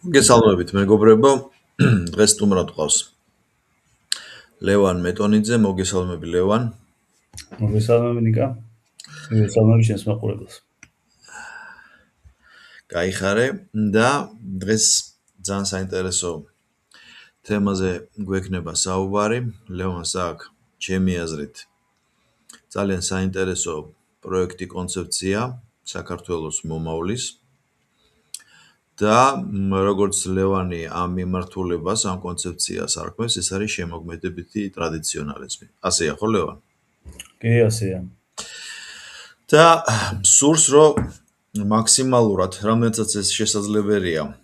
გესალმებით მეგობრებო, დღეს სტუმრად ყავს ლევან მეტონიძე, მოგესალმები ლევან. მოგესალმები ნიკა. მოგესალმები შენს მაყურებელს. გაიხარე და დღეს ძალიან საინტერესო თემაზე გვექნება საუბარი. ლევანს აქვს ჩემი აზრით ძალიან საინტერესო პროექტი, კონცეფცია საქართველოს მომავლის და როგორც ლევანი ამ მიმართულებას, ამ კონცეფციას არქმევს, ეს არის შემოქმედებითი ტრადიციონალიზმი. ასეა ხო ლევან? კი, ასეა. და სურს რომ მაქსიმალურად, რამდენიც ეს შესაძლებელია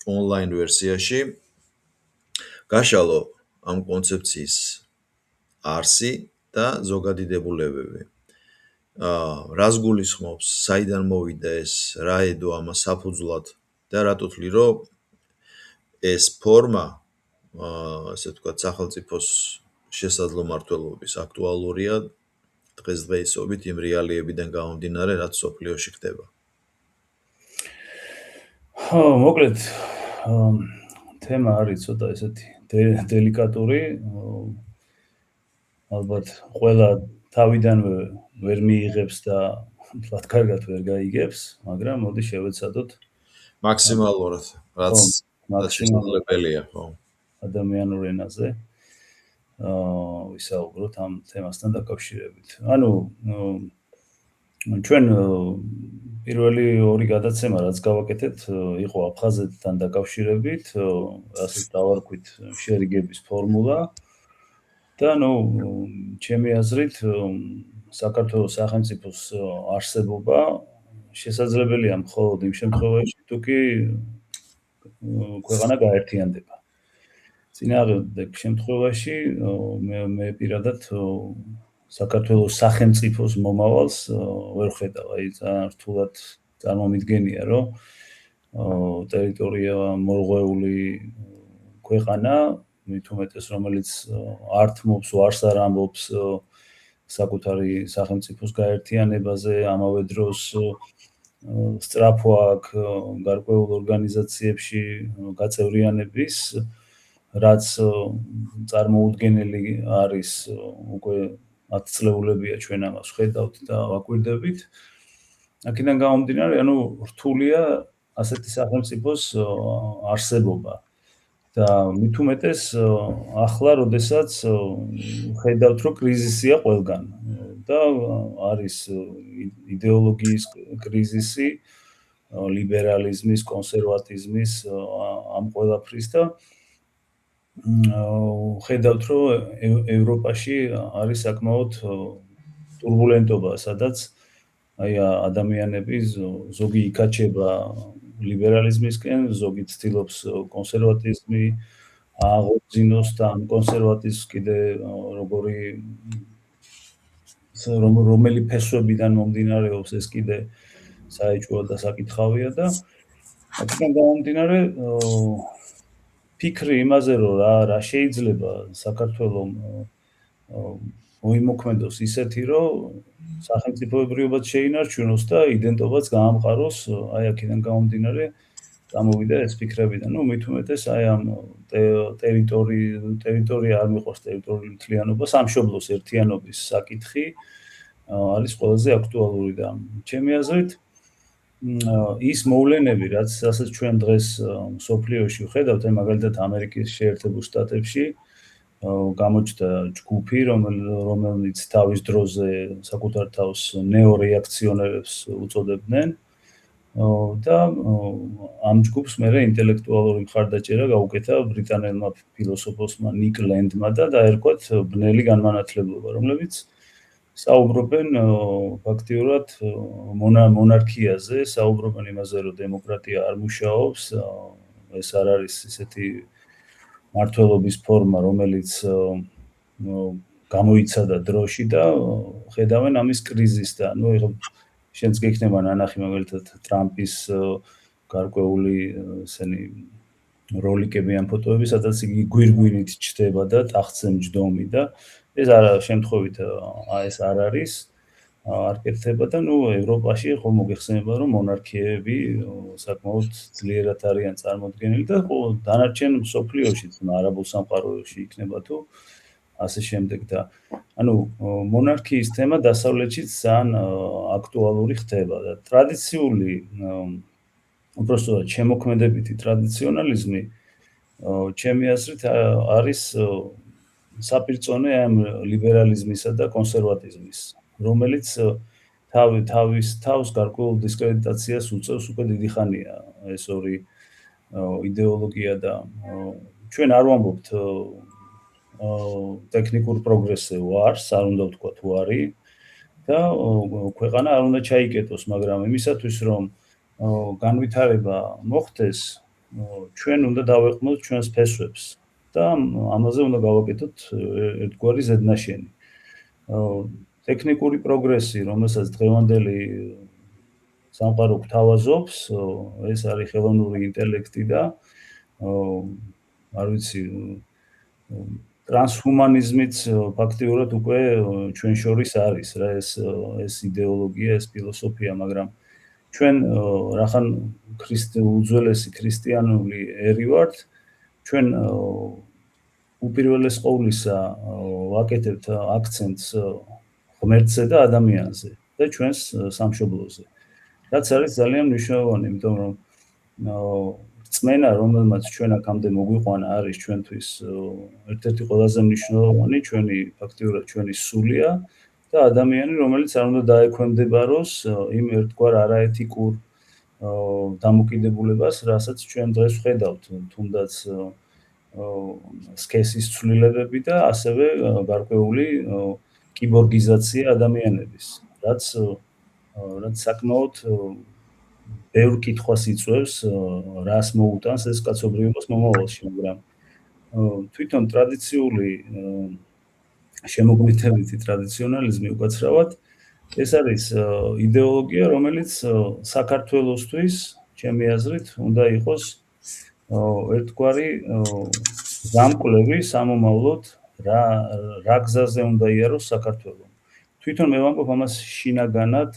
ონლაინ ვერსიაში, გაშალო ამ კონცეფციის არსი და ზოგადი დებულებები. რას გულისხმობს, საიდან მოვიდა ეს, რა ედო ამას საფუძვლად და რატო თვლი, რომ ეს ფორმა, ასე ვთქვათ, სახელმწიფოს შესაძლო მმართველობის აქტუალურია დღესდღეობით იმ რეალიებიდან გამომდინარე, რაც სოფლიოში ხდება. მოკლედ, თემა არის ცოტა ესეთი დელიკატური. ალბათ ყველა თავიდანვე ვერ მიიღებს და თქვათ კარგად ვერ გაიგებს, მაგრამ მოდი შევეცადოთ მაქსიმალურად, რაც შესაძლებელია, ხო. ადამიანურ ენაზე ვისაუბროთ ამ თემასთან დაკავშირებით. ანუ ჩვენ პირველი ორი გადაცემა რაც გავაკეთეთ, იყო აფხაზეთთან დაკავშირებით, ასე დავარქვით შერიგების ფორმულა და ჩემი აზრით საქართველოს სახელმწიფოს არსებობა შესაძლებელია მხოლოდ იმ შემთხვევაში, თუ კი ქვეყანა გაერთიანდება. წინააღმდეგ შემთხვევაში მე პირადად საქართველოს სახელმწიფოს მომავალს ვერ ხედავ, აი ძალიან რთულად წარმომიდგენია, რომ ტერიტორია მორღვეული ქვეყანა, მით უმეტეს რომელიც ართმობს, უარს არ ამბობს საკუთარი სახელმწიფოს გაერთიანებაზე, ამავე დროს სწრაფო აქვს გარკვეულ ორგანიზაციებში გაწევრიანების, რაც წარმოუდგენელი არის უკვე 10 წლეულებია ჩვენ ამას ხედავთ და ვაკვირდებით. აქედან გამომდინარე, რთულია ასეთი სახელმწიფოს არსებობა. და მით უმეტეს ახლა, როდესაც ხედავთ, რომ კრიზისია ყველგან და არის იდეოლოგიის კრიზისი, ლიბერალიზმის, კონსერვატიზმის, ამ ყველაფრის და ხედავთ, რომ ევროპაში არის საკმაოდ ტურბულენტობა, სადაც აი ადამიანები ზოგი იკაჩება ლიბერალიზმისკენ, ზოგი ცდილობს კონსერვატიზმი აღორძინოს და ამ კონსერვატიზმს კიდე რომელი ფესვებიდან მომდინარეობს ეს კიდე საეჭვო და საკითხავია და აქედან გამომდინარე ფიქრი იმაზე, რომ რა შეიძლება საქართველოს მოიმოქმედოს ისეთი, რომ სახელმწიფოებრიობად შეინარჩუნოს და იდენტობაც გაამყაროს, აი აქედან გამომდინარე წამოვიდა ეს ფიქრები და მით უმეტეს აი ამ ტერიტორია არ მიყვარს ტერიტორიული მთლიანობა, სამშობლოს ერთიანობის საკითხი არის ყველაზე აქტუალური და ჩემი აზრით ის მოვლენები, რაც ასაც ჩვენ დღეს სოფლიოში ვხედავთ, მაგალითად ამერიკის შეერთებულ შტატებში გამოჩნდა ჯგუფი, რომელიც თავის დროზე საკუთარ თავს ნეორეაქციონერებს უწოდებდნენ და ამ ჯგუფს მერე ინტელექტუალური მხარდაჭერა გაუკეთა ბრიტანელმა ფილოსოფოსმა ნიკ ლენდმა და დაერქვათ ბნელი განმანათლებლობა, რომლებიც საუბრობენ ფაქტიურად მონარქიაზე, საუბრობენ იმაზე, რომ დემოკრატია არ მუშაობს, ეს არ არის ისეთი მმართველობის ფორმა, რომელიც გამოიცადა დროში და ხედავენ ამის კრიზისს და შენც გექნება ნანახი მაგალითად ტრამპის გარკვეული ესენი როლიკები ან ფოტოები, სადაც იგი გვირგვინით ჩდება და ტახტზე მჯდომი და ეს არა შემთხვევით ეს არ არის არ კეთდება და ევროპაში ხო მოგეხსენება რომ მონარქიები საკმაოდ dzlierat არიან წარმოდგენილი და დანარჩენ მსოფლიოშიც არაბულ სამყაროში იქნება თუ ასე შემდეგ და მონარქიის თემა დასავლეთშიც ძალიან აქტუალური ხდება და ტრადიციული უბრალოდ შემოქმედებითი ტრადიციონალიზმი ჩემი აზრით არის საპირწონე ამ ლიბერალიზმისა და კონსერვატიზმის რომელიც თავის გარკვეულ დისკრედიტაციას უწევს უკვე დიდი ხანია ეს ორი იდეოლოგია და ჩვენ არ ვამბობთ ტექნიკურ პროგრესზე ვარს, არ უნდა ვთქვა თუ არის და ქვეყანა არ უნდა ჩაიკეტოს, მაგრამ იმისათვის რომ განვითარება მოხდეს, ჩვენ უნდა დავეყრდნოთ ჩვენს ფესვებს და ამაზე უნდა გავაკეთოთ ერთგვარი ზედნაშენი. ტექნიკური პროგრესი, რომელსაც დღევანდელი სამყარო გვთავაზობს, ეს არის ხელოვნური ინტელექტი და არ ვიცი ტრანსჰუმანიზმიც ფაქტიურად უკვე ჩვენ შორის არის რა ეს იდეოლოგია, ეს ფილოსოფია, მაგრამ ჩვენ რახან უძველესი ქრისტიანული ერი ვართ, ჩვენ უპირველეს ყოვლისა ვაკეთებთ აქცენტს ღმერთზე და ადამიანზე და ჩვენს სამშობლოზე. რაც არის ძალიან მნიშვნელოვანი, იმიტომ რომ რწმენა, რომელმაც ჩვენ აქამდე მოგვიყვანა, არის ჩვენთვის ერთ-ერთი ყველაზე მნიშვნელოვანი ფაქტიურად ჩვენი სულია და ადამიანი, რომელიც არ უნდა დაექვემდებაროს იმ ერთგვარ არაეთიკურ დამოკიდებულებას, რასაც ჩვენ დღეს ვხედავთ, თუნდაც სქესის ცვლილებები და ასევე გარკვეული კიბორგიზაცია ადამიანების, რაც საკმაოდ ბევრ კითხვას იწვევს, რას მოუტანს ეს კაცობრიობას მომავალში, მაგრამ თვითონ ტრადიციული შემოქმედებითი ტრადიციონალიზმი უკაცრავად ეს არის იდეოლოგია, რომელიც საქართველოსთვის, ჩემი აზრით, უნდა იყოს ერთგვარი გამკვლევი სამომავლოდ რა გზაზე უნდა იაროს საქართველო. თვითონ მე ვამბობ ამას შინაგანად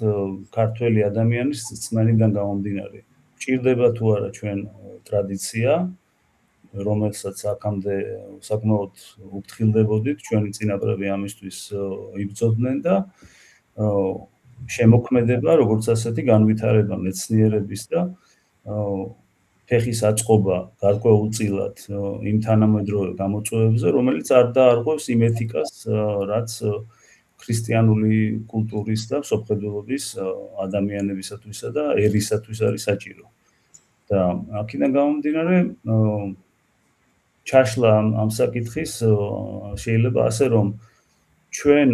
ქართველი ადამიანის წმენიდან გამომდინარე. ჭირდება თუ არა ჩვენ ტრადიცია, რომელსაც აქამდე საკმაოდ უფრთხილდებოდით, ჩვენი წინაპრები ამისთვის იბრძოდნენ და შემოქმედება, როგორც ასეთი განვითარება მეცნიერების და ფეხის აწყობა გარკვეულწილად იმ თანამედროვე გამოწვევებზე, რომელიც არ დაარღვევს იმ ეთიკას, რაც ქრისტიანული კულტურის და სოფხედულობის ადამიანებისათვისა და ერისათვის არის საჭირო. და აქედან გამომდინარე, ჩაშლა ამ საკითხის შეიძლება ასე რომ ჩვენ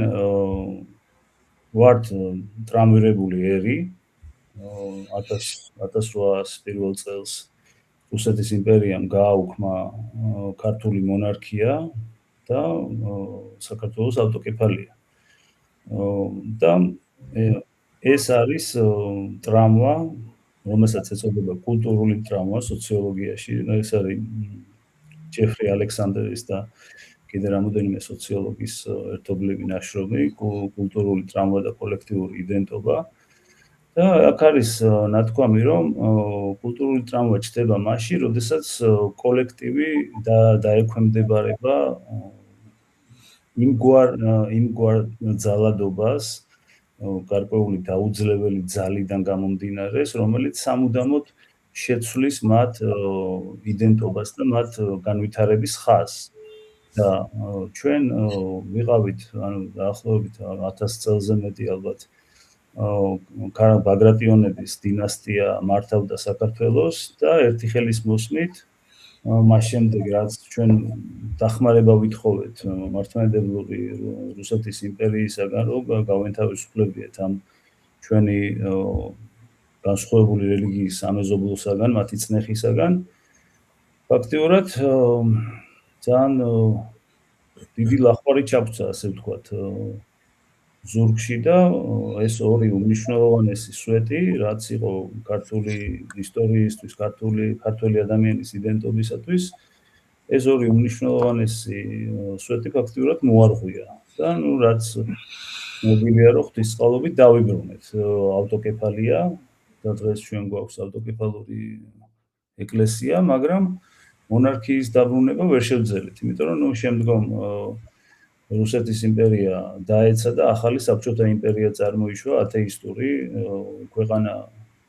ვართ ტრამვირებული ერი 1801 წელს რუსეთის იმპერიამ გააუქმა ქართული მონარქია და საქართველოს ავტოკეფალია. და ეს არის ტრამვა, რომელსაც ეწოდება კულტურული ტრამვა სოციოლოგიაში, ეს არის ჯეფრი ალექსანდერის და კიდე რამოდენიმე სოციოლოგის ერთობლივი ნაშრომი, კულტურული ტრამვა და კოლექტიური იდენტობა. და აქ არის ნათქვამი, რომ კულტურული ტრამვა ჩდება მაშინ, როდესაც კოლექტივი დაექვემდებარება იმგვარ ძალადობას, გარკვეული დაუძლეველი ძალიდან გამომდინარეს, რომელიც სამუდამოდ შეცვლის მათ იდენტობას და მათ განვითარების ხაზს. და ჩვენ ვიყავით, დაახლოებით 1000 წელზე მეტი ალბათ ბაგრატიონების დინასტია მართავდა საქართველოს და ერთი ხელის მოსმით მას შემდეგ რაც ჩვენ დახმარება ვითხოვეთ მართლმადიდებლური რუსეთის იმპერიისაგან, რომ გავენთავისუფლებიეთ ამ ჩვენი განსხვავებული რელიგიის სამეზობლოსაგან, მათი წნეხისაგან, ფაქტიურად ძალიან დიდი ლახვარი ჩაგვცა, ასე ვთქვათ, ზურგში და ეს ორი უმნიშვნელოვანესი სვეტი, რაც იყო ქართული ისტორიისთვის, ქართველი ადამიანის იდენტობისათვის, ეს ორი უმნიშვნელოვანესი სვეტი ფაქტიურად მოარღვია. და რაც ცნობილია, რომ ღვთისწყალობით დავიბრუნეთ. ავტოკეფალია და დღეს ჩვენ გვაქვს ავტოკეფალური ეკლესია, მაგრამ მონარქიის დაბრუნება ვერ შევძელით, იმიტომ რომ შემდგომ რუსეთის იმპერია დაეცა და ახალი საბჭოთა იმპერია წარმოიშვა, ათეისტური ქვეყანა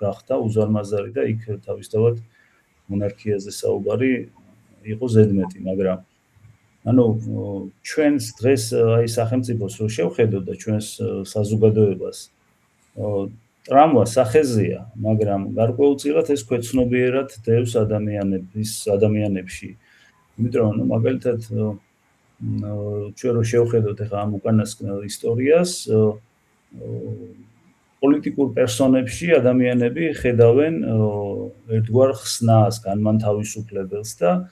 გახდა უზარმაზარი და იქ თავისთავად მონარქიაზე საუბარი იყო ზედმეტი, მაგრამ ანუ ჩვენს დღეს აი სახელმწიფოს რო შევხედოთ და ჩვენს საზოგადოებას ტრამვა სახეზეა, მაგრამ გარკვეულწილად ეს ქვეცნობიერად დევს ადამიანებში. იმიტომ რომ მაგალითად ჩვენ რო შევხედოთ ახლა ამ უკანასკნელ ისტორიას, პოლიტიკურ პერსონებში ადამიანები ხედავენ ერთგვარ ხსნას, განმანთავისუფლებელს და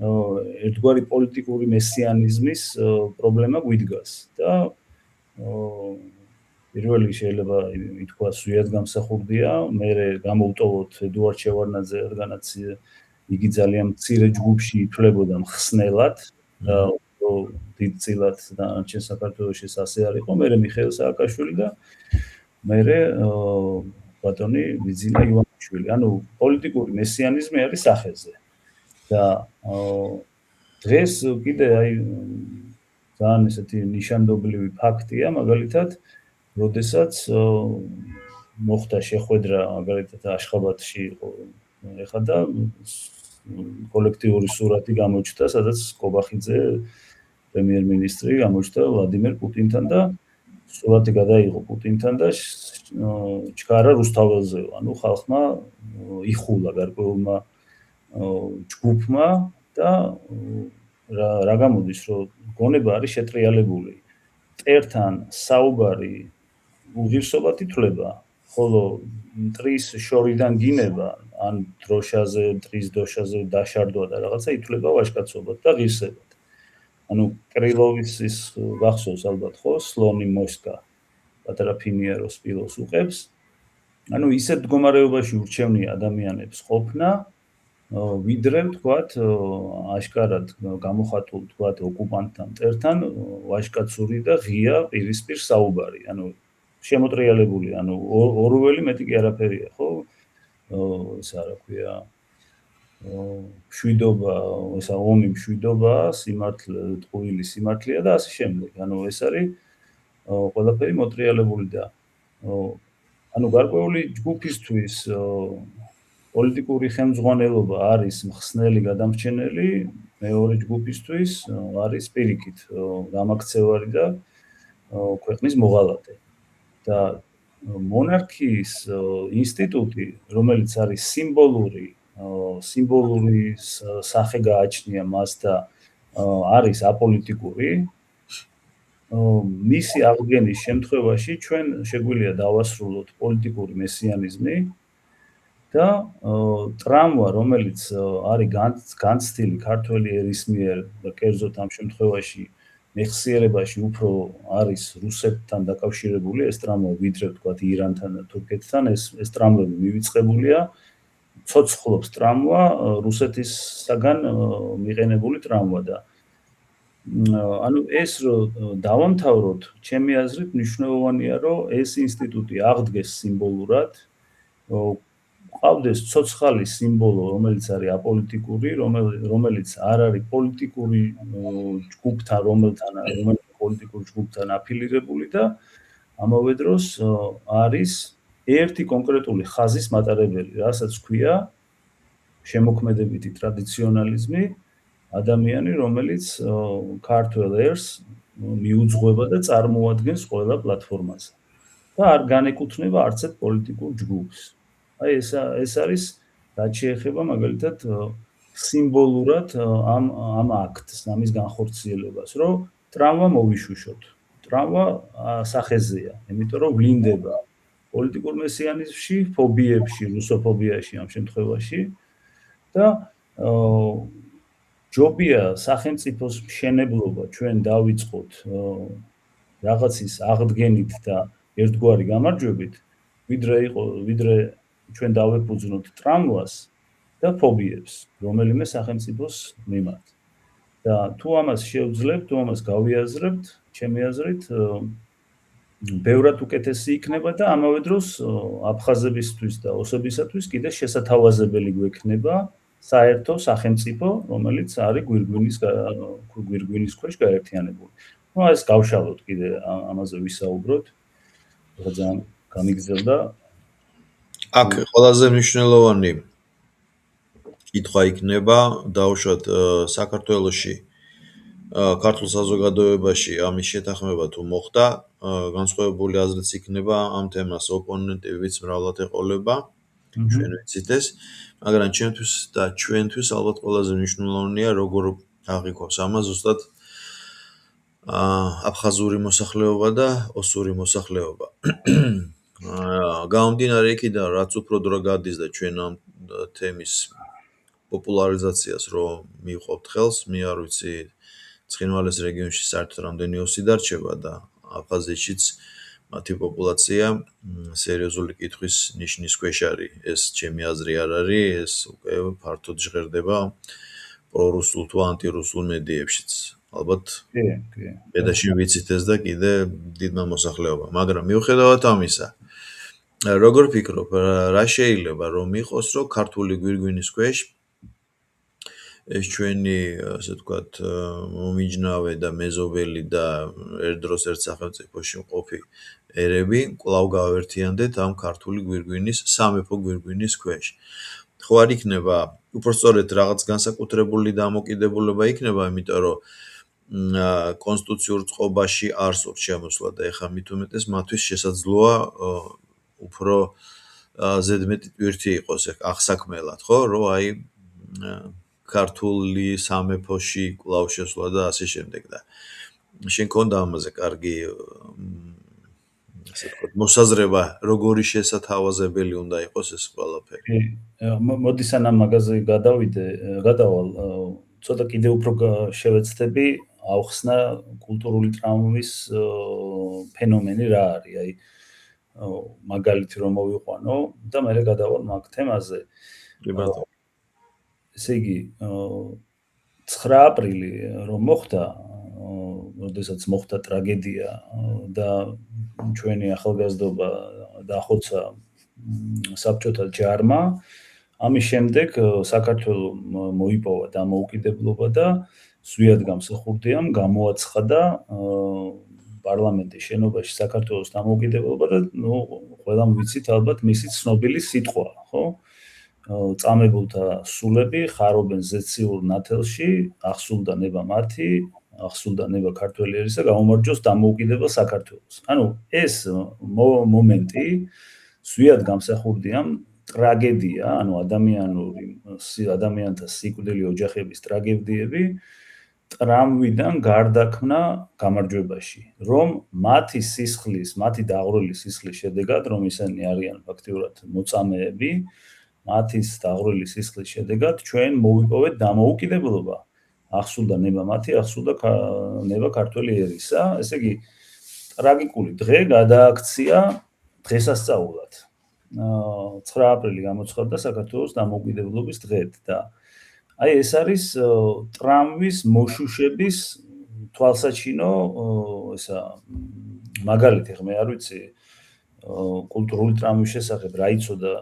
ერთგვარი პოლიტიკური მესიანიზმის პრობლემა გვიდგას და პირველი შეიძლება ითქვას ზვიად გამსახურდია, მერე გამოუტოვოთ ედუარდ შევარდნაძე, რადგანაც იგი ძალიან მცირე ჯგუფში ითვლებოდა მხსნელად და დიდწილად დანარჩენ საქართველოში ასე არ იყო, მერე მიხეილ სააკაშვილი და მერე ბატონი ვიძინა ივანიშვილი. ანუ პოლიტიკური მესიანიზმი არის სახეზე. და დღეს კიდე აი ძალიან ესეთი ნიშანდობლივი ფაქტია, მაგალითად, როდესაც მოხდა შეხვედრა მაგალითად აშხაბადში იყო ეხლა და კოლექტიური სურათი გამოჩნდა, სადაც კობახიძე პრემიერ-მინისტრი გამოჩნდა ვლადიმერ პუტინთან და სურათი გადაიღო პუტინთან და ჩქარა რუსთაველზეო. ანუ ხალხმა იხულა გარკვეულმა ჯგუფმა და რა გამოდის, რომ გონება არის შეტრიალებული. მტერთან საუბარი უღირსობად ითვლება, ხოლო მტრის შორიდან გინება, ან დროშაზე, მტრის დროშაზე დაშარდვა და რაღაცა ითვლება ვაჟკაცობად და ღირსებად. ანუ კრილოვის ის გახსოვს ალბათ ხო, სლონი მოსკა, პატარა ფინიარო სპილოს უყებს. ანუ ისეთ მდგომარეობაში ურჩევნია ადამიანებს ყოფნა, ვიდრე ვთქვათ, აშკარად გამოხატულ ვთქვათ ოკუპანტთან მტერთან ვაჟკაცური და ღია პირისპირ საუბარი. ანუ შემოტრიალებული, ანუ ორველი მეტი კი არაფერია, ხო? ესა რა ქვია, მშვიდობა, ესა ომი მშვიდობა, სიმართლე, ტყუილი სიმართლეა და ასე შემდეგ. ანუ ეს არის ყველაფერი მოტრიალებული და ანუ გარკვეული ჯგუფისთვის პოლიტიკური ხელმძღვანელობა არის მხსნელი გადამრჩენელი, მეორე ჯგუფისთვის არის პირიქით გამაქცევარი და ქვეყნის მოღალატე. და მონარქიის ინსტიტუტი, რომელიც არის სიმბოლური სახე გააჩნია მას და არის აპოლიტიკური, მისი აღდგენის შემთხვევაში ჩვენ შეგვიძლია დავასრულოთ პოლიტიკური მესიანიზმი და ტრამვა, რომელიც არის განცდილი ქართველი ერის მიერ და კერძოდ ამ შემთხვევაში მეხსიერებაში უფრო არის რუსეთთან დაკავშირებული ეს ტრამვა, ვიდრე ვთქვათ ირანთან და თურქეთთან, ეს ტრამვები მივიწყებულია, ცოცხლობს ტრამვა რუსეთისაგან მიყენებული ტრამვა და ანუ ეს რომ დავამთავროთ, ჩემი აზრით მნიშვნელოვანია, რომ ეს ინსტიტუტი აღდგეს სიმბოლურად, ყავდეს ცოცხალი სიმბოლო, რომელიც არის აპოლიტიკური, რომელიც არ არის პოლიტიკური ჯგუფთან, რომელიც პოლიტიკურ ჯგუფთან აფილირებული და ამავე დროს არის ერთი კონკრეტული ხაზის მატარებელი, რასაც ქვია შემოქმედებითი ტრადიციონალიზმი, ადამიანი, რომელიც ქართველ ერს მიუძღვება და წარმოადგენს ყველა პლატფორმაზე და არ განეკუთვნება არც ერთ პოლიტიკურ ჯგუფს. აი ეს არის რაც შეეხება მაგალითად სიმბოლურად ამ აქტს, ამის განხორციელებას, რომ ტრამვა მოვიშუშოთ. ტრამვა სახეზეა, იმიტომ რომ ვლინდება პოლიტიკურ მესიანიზმში, ფობიებში, რუსოფობიაში ამ შემთხვევაში და ჯობია სახელმწიფოს მშენებლობა ჩვენ დავიწყოთ რაღაცის აღდგენით და ერთგვარი გამარჯვებით, ვიდრე ჩვენ დავეფუძნოთ ტრამვას და ფობიებს, რომელიმე სახელმწიფოს მიმართ. და თუ ამას შევძლებთ, თუ ამას გავიაზრებთ, ჩემი აზრით ბევრად უკეთესი იქნება და ამავე დროს აფხაზებისთვის და ოსებისათვის კიდე შესათავაზებელი გვექნება საერთო სახელმწიფო, რომელიც არის გვირგვინის ქვეშ გაერთიანებული. Ну, ეს გავშალოთ კიდე ამაზე ვისაუბროთ. ძალიან გამიგზელდა. აქ ყველაზე მნიშვნელოვანი კითხვა იქნება დაუშვათ საქართველოში ქართულ საზოგადოებაში ამის შეთანხმება თუ მოხდა, განსხვავებული აზრიც იქნება ამ თემას ოპონენტებიც მრავლად ეყოლება, ჩვენ ვიცით ეს, მაგრამ ჩემთვის და ჩვენთვის ალბათ ყველაზე მნიშვნელოვანია როგორ აღიქვავს ამას ზუსტად აფხაზური მოსახლეობა და ოსური მოსახლეობა. გამომდინარე იქიდან, რაც უფრო დრო გადის და ჩვენ ამ თემის პოპულარიზაციას რომ მივყვავთ ხელს, მე არ ვიცი ცხინვალის რეგიონში საერთოდ რამდენი ოსი დარჩება და აფხაზეთშიც მათი პოპულაცია სერიოზული კითხვის ნიშნის ქვეშ არის. ეს ჩემი აზრი არ არის, ეს უკვე ფართოდ ჟღერდება პრორუსულ თუ ანტირუსულ მედიებშიც. ალბათ ბედაში ვიცით ეს და კიდე დიდმა მოსახლეობა, მაგრამ მიუხედავად ამისა, როგორ ფიქრობ, რა შეიძლება რომ იყოს, რომ ქართული გვირგვინის ქვეშ ეს ჩვენი, ასე ვთქვათ, მომიჯნავე და მეზობელი და ერთდროს ერთ სახელმწიფოში მყოფი ერები კვლავ გავერთიანდეთ ამ ქართული გვირგვინის, სამეფო გვირგვინის ქვეშ. ხო არ იქნება, უпростоრეთ რაღაც განსაკუთრებული დამოკიდებულება იქნება, იმიტომ რომ კონსტიტუციურ წყობაში არ სურთ შემოსვლა და ეხლა მით უმეტეს მათთვის შესაძლოა უფრო ზედმეტი ტვირთი იყოს აღსაქმელად, ხო, რომ აი ქართული სამეფოში კვლავ შესვლა და ასე შემდეგ და შენ ქონდა ამაზე კარგი ასე ვთქვათ მოსაზრება როგორი შესათავაზებელი უნდა იყოს ეს ყველაფერი. მოდი სანამ მაგაზე გადავალ ცოტა კიდე უფრო შევეცდები ავხსნა კულტურული ტრაუმის ფენომენი რა არის, აი მაგალითი რომ მოვიყვანო და მე გადავალ მაგ თემაზე. ესე იგი 9 აპრილი რომ მოხდა, როდესაც მოხდა ტრაგედია და ჩვენი ახალგაზრდობა დახოცა საბჭოთა ჯარმა, ამის შემდეგ საქართველოს მოიპოვა დამოუკიდებლობა და ზვიად გამსახურდიამ გამოაცხადა პარლამენტის შენობაში საქართველოს დამოუკიდებლობა და ნუ ყველამ ვიცით ალბათ მისი ცნობილი სიტყვა, ხო? წამებულთა სულები ხარობენ ზეციურ ნათელში, ახსულდა ნება მათი, ახსულდა ნება ქართველი ერისა, გამომარჯოს დამოუკიდებელ საქართველოს. ანუ ეს მომენტი ზვიად გამსახურდიამ ტრაგედია, ანუ ადამიანთა სიკვდილი ოჯახების ტრაგედიები ტრამვიდან გარდაქმნა გამარჯვებაში, რომ მათი დაღვრილი სისხლის შედეგად, რომ ისინი არიან ფაქტიურად მოწამეები, მათი დაღვრილი სისხლის შედეგად ჩვენ მოვიპოვეთ დამოუკიდებლობა. ახსულდა ნება მათი, ახსულდა ნება ქართველი ერისა. ესე იგი, ტრაგიკული დღე გადააქცია დღესასწაულად. 9 აპრილი გამოცხადდა საქართველოს დამოუკიდებლობის დღედ და აი ეს არის ტრამვის მოშუშების თვალსაჩინო მაგალითი, მე არ ვიცი კულტურული ტრამვის შესახებ რა იცოდა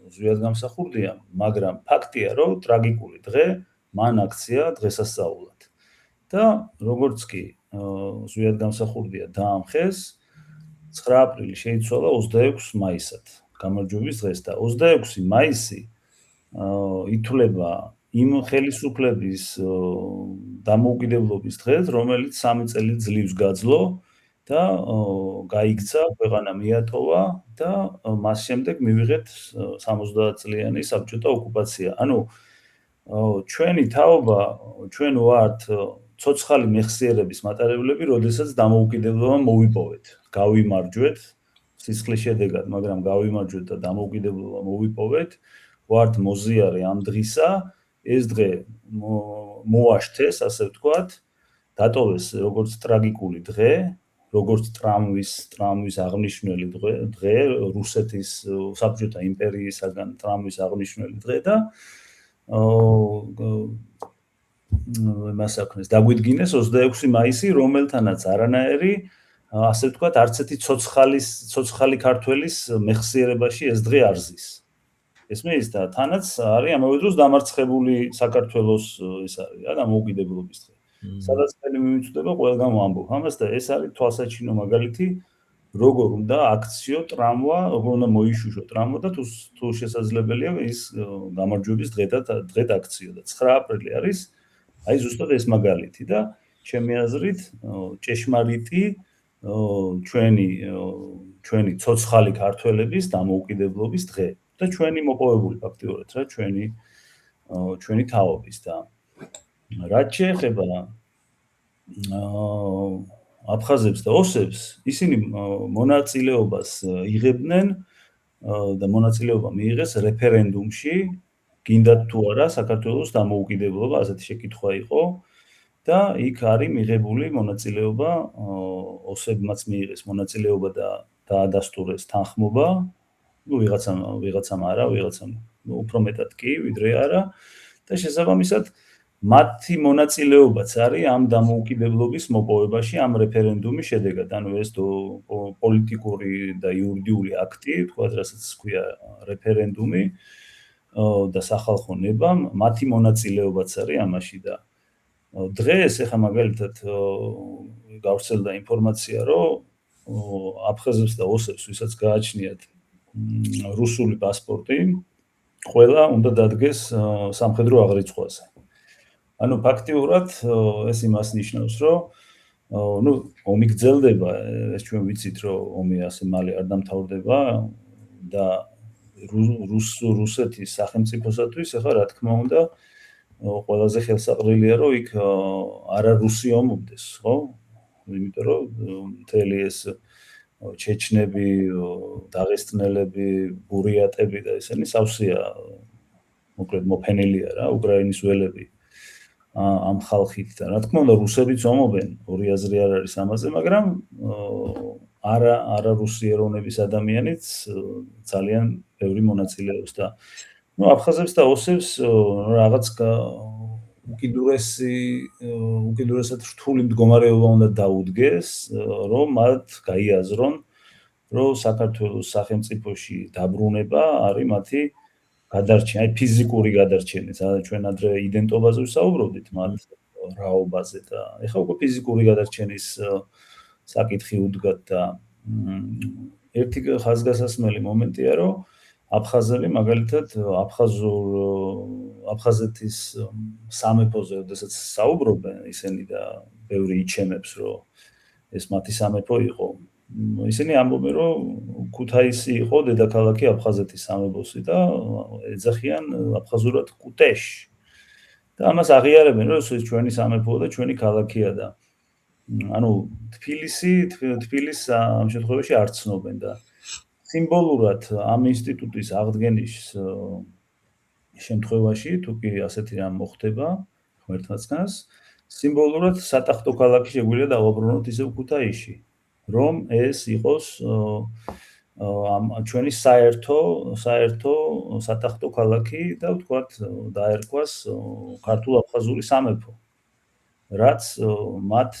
ზვიად გამსახურდია, მაგრამ ფაქტია, რომ ტრაგიკული დღე მან აქცია დღესასწაულად. და როგორც კი ზვიად გამსახურდია დაამხეს, 9 აპრილი შეიცვალა 26 მაისად, გამარჯვების დღეს და 26 მაისი ითვლება იმ ხელისუფლების დამოუკიდებლობის დღეს, რომელიც 3 წელი ძლივს გაძლო და გაიქცა, ქვეყანა მიატოვა და მას შემდეგ მივიღეთ 70 წლიანი საბჭოთა ოკუპაცია. ანუ ჩვენი თაობა, ჩვენ ვართ ცოცხალი მეხსიერების მატარებლები, როდესაც დამოუკიდებლობა მოვიპოვეთ, გავიმარჯვეთ სისხლის შედეგად, მაგრამ გავიმარჯვეთ და დამოუკიდებლობა მოვიპოვეთ, ვართ მოზიარე ამ დღისა, ეს დღე მოაშთეს, ასე ვთქვათ, დატოვეს როგორც ტრაგიკული დღე, როგორც ტრამვის აღნიშნული დღე, რუსეთის საბჭოთა იმპერიისაგან ტრამვის აღნიშნული დღე და მას აქნეს დაგვიდგინეს 26 მაისი, რომელთანაც არანაირი ასე ვთქვათ, არც ერთი ცოცხალი ქართველის მეხსიერებაში ეს დღე არ ზის. ესმის და თანაც არის ამავე დროს დამარცხებული საქართველოს ეს არის რა დამოუკიდებლობის დღე. სადაც ხელი მიმიწვდება ყველგან ვამბობ ამას და ეს არის თვალსაჩინო მაგალითი როგორ უნდა აქციო ტრამვა, როგორ უნდა მოიშუშო ტრამვა და თუ შესაძლებელია ის გამარჯვების დღედ აქციო და 9 აპრილი არის აი ზუსტად ეს მაგალითი და ჩემი აზრით ჭეშმარიტი ჩვენი ცოცხალი ქართველების დამოუკიდებლობის დღე და ჩვენი მოპოვებული ფაქტიურად რა ჩვენი თაობის და რაც შეეხება აფხაზებს და ოსებს ისინი მონაწილეობას იღებდნენ და მონაწილეობა მიიღეს რეფერენდუმში გინდათ თუ არა საქართველოს დამოუკიდებლობა ასეთი შეკითხვა იყო და იქ არის მიღებული მონაწილეობა ოსებმაც მიიღეს მონაწილეობა და დაადასტურეს თანხმობა ვიღაცამ არა ვიღაცამ უფრო მეტად კი ვიდრე არა და შესაბამისად მათი მონაწილეობაც არის ამ დამოუკიდებლობის მოპოვებაში ამ რეფერენდუმის შედეგად ანუ ეს პოლიტიკური და იურიდიული აქტი თქვათ რასაც ქვია რეფერენდუმი და სახალხო ნება მათი მონაწილეობაც არის ამაში და დღეს ახლა მაგალითად გავრცელდა ინფორმაცია რომ აფხაზებს და ოსებს ვისაც გააჩნიათ რუსული პასპორტი ყველა უნდა დადგეს სამხედრო აღრიცხვაზე ანუ ფაქტიურად ეს იმას ნიშნავს რომ ну ომი გრძელდება ეს ჩვენ ვიცით რომ ომი ასე მალე არ დამთავრდება და რუსეთის სახელმწიფოსათვის ახლა რა თქმა უნდა ყველაზე ხელსაყრელია რომ იქ არა რუსი ომობდეს ხო იმიტომ რომ მთელი ეს ჩეჩნები დაღესტნელები ბურიატები და ესენი სავსეა მოკლედ მოფენილია რა უკრაინის ველები ამ ხალხით და რა თქმა უნდა რუსებიც ომობენ ორი აზრი არ არის ამაზე მაგრამ არა რუსი ეროვნების ადამიანიც ძალიან ბევრი მონაწილეობს და ну აფხაზებს და ოსებს რაღაც უკიდურესად რთული მდგომარეობა უნდა დაუდგეს რომ მათ გაიაზრონ რომ საქართველოს სახელმწიფოში დაბრუნება არის მათი გადარჩენა, აი ფიზიკური გადარჩენა, სადაც ჩვენ ადრე იდენტობაზე ვსაუბრობდით, მათ რაობაზე და ეხლა უკვე ფიზიკური გადარჩენის საკითხი უდგათ და ერთი ხაზგასასმელი მომენტია, რომ აფხაზები მაგალითად აფხაზეთის სამეფოზე, როდესაც საუბრობენ ისინი და ბევრი იჩემებს, რომ ეს მათი სამეფო იყო. ისინი ამბობენ, რომ ქუთაისი იყო დედაქალაქი აფხაზეთის სამეფოსი და ეძახიან აფხაზურად კუტეში. და ამას აღიარებენ, რომ ეს ჩვენი სამეფოა და ჩვენი ქალაქია და ანუ თბილისს ამ შემთხვევაში არ ცნობენ და სიმბოლურად ამ ინსტიტუტის აღდგენის შემთხვევაში, თუ კი ასეთი რამ მოხდება ღმერთმაცგანს, სიმბოლურად სატახტო ქალაქი შეგვიძლია დავაბრუნოთ ისევ ქუთაისში. რომ ეს იყოს ჩვენი საერთო სატახტო ქალაქი და ვთქვათ დაერქვას ქართულ-აფხაზური სამეფო. რაც მათ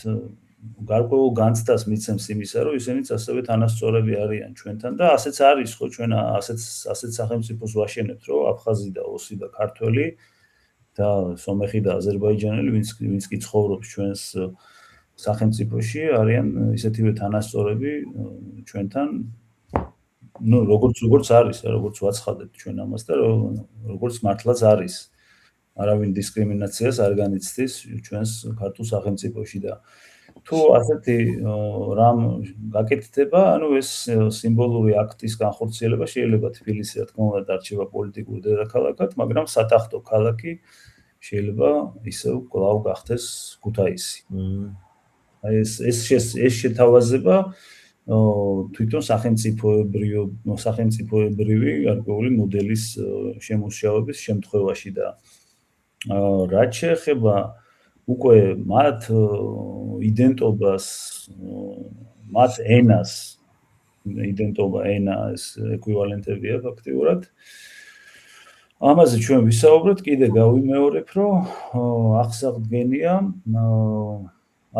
გარკვეულ განცდას მიცემს იმისა, რომ ისინიც ასევე თანასწორები არიან ჩვენთან და ასეც არის ხო ჩვენ ასეთ სახელმწიფოს ვაშენებთ, რომ აფხაზი და ოსი და ქართველი და სომეხი და აზერბაიჯანელი ვინც კი ცხოვრობს ჩვენს სახელმწიფოში არიან ისეთივე თანასწორები ჩვენთან ну როგორც არის როგორც ვაცხადებთ ჩვენ ამას და როგორც მართლაც არის არავინ დისკრიმინაციას არ განიცდის ჩვენს ქართულ სახელმწიფოში და თუ ასეთი რამ გაკეთდება ანუ ეს სიმბოლური აქტის განხორციელება შეიძლება თბილისი რა თქმა უნდა დარჩება პოლიტიკურ დედაქალაქად მაგრამ სატახტო ქალაქი შეიძლება ისევ კვლავ გახდეს ქუთაისი აი ეს შეთავაზება თვითონ სახელმწიფოებრივი გარკვეული მოდელის შემუშავების შემთხვევაში და რაც შეეხება უკვე მათ იდენტობას მათ ენას იდენტობა ენა ეს ეკვივალენტებია ფაქტიურად ამაზე ჩვენ ვისაუბრეთ კიდე გავიმეორებ რომ აღსაღდგენია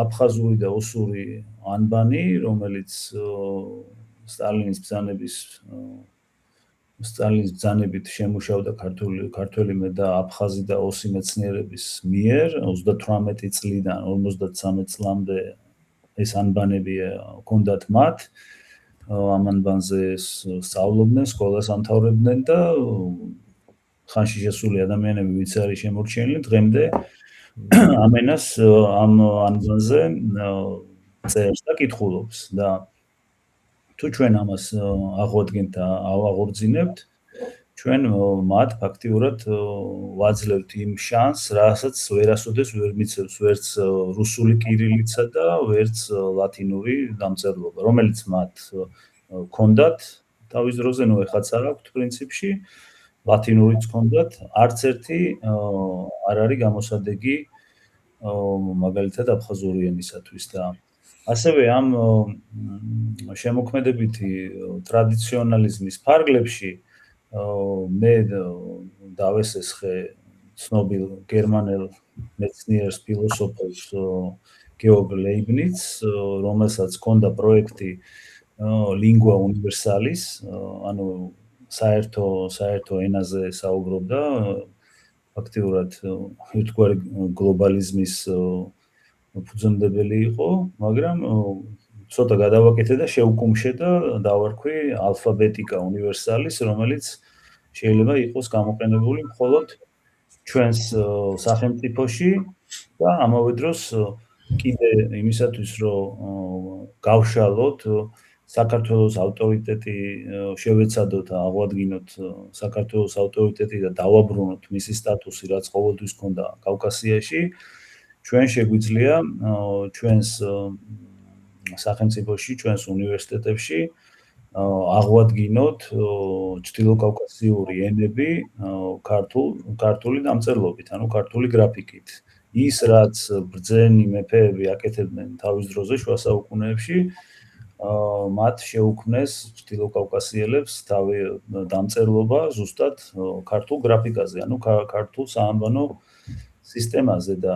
აფხაზური და ოსური ანბანი, რომელიც სტალინის ბრძანებით შემუშავდა ქართველი და აფხაზი და ოსი მეცნიერების მიერ 38 წლიდან 53 წლამდე ეს ანბანები ჰქონდათ მათ. ამ ანბანზე სწავლობდნენ, სკოლას ამთავრებდნენ და ხანში შესული ადამიანები ვინც არის შემორჩენილი დღემდე ამენას ამ ანბანზე წერს და კითხულობს და თუ ჩვენ ამას აღვადგენთ და ავაღორძინებთ, ჩვენ მათ ფაქტიურად ვაძლევთ იმ შანსს, რასაც ვერასოდეს ვერ მიცემს ვერც რუსული კირილიცა და ვერც ლათინური დამწერლობა, რომელიც მათ ჰქონდათ თავის დროზე, ეხაც არ აქვთ პრინციპში, ლათინურიც ჰქონდათ, არც ერთი არ არის გამოსადეგი მაგალითად აფხაზური ენისათვის და ასევე ამ შემოქმედებითი ტრადიციონალიზმის ფარგლებში მე დავესესხე ცნობილ გერმანელ მეცნიერს, ფილოსოფოს გეორგ ლეიბნიცს, რომელსაც ჰქონდა პროექტი lingua universalis, ანუ საერთო ენაზე საუბრობდა, ფაქტიურად ერთგვარი გლობალიზმის ფუძემდებელი იყო, მაგრამ ცოტა გადავაკეთე და შეუკუმშე და დავარქვი alphabetica universalis, რომელიც შეიძლება იყოს გამოყენებული მხოლოდ ჩვენს სახელმწიფოში და ამავე დროს კიდე იმისათვის, რომ გავშალოთ საქართველოს ავტორიტეტი, შევეცადოთ და აღვადგინოთ საქართველოს ავტორიტეტი და დავაბრუნოთ მისი სტატუსი, რაც ყოველთვის ჰქონდა კავკასიაში, ჩვენ შეგვიძლია ჩვენს სახელმწიფოში, ჩვენს უნივერსიტეტებში აღვადგინოთ ჩრდილოკავკასიური ენები ქართული დამწერლობით, ანუ ქართული გრაფიკით. ის, რაც ბრძენი მეფეები აკეთებდნენ თავის დროზე შუა საუკუნეებში, მათ შეუქმნეს ჩრდილოკავკასიელებს თავი დამწერლობა ზუსტად ქართულ გრაფიკაზე, ანუ ქართულ საანბანო სისტემაზე და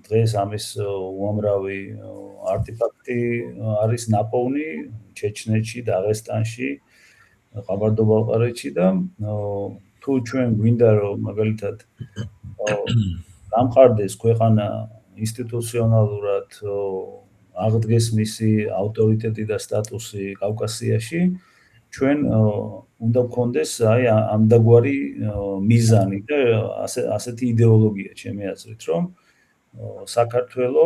დღეს ამის უამრავი არტეფაქტი არის ნაპოვნი ჩეჩნეთში, დაღესტანში, ყაბარდო-ბალყარეთში და თუ ჩვენ გვინდა რომ მაგალითად დამყარდეს ქვეყანა ინსტიტუციონალურად აღდგეს მისი ავტორიტეტი და სტატუსი კავკასიაში, ჩვენ უნდა გქონდეს ამდაგვარი მიზანი და ასეთი იდეოლოგია, ჩემი აზრით, რომ საქართველო,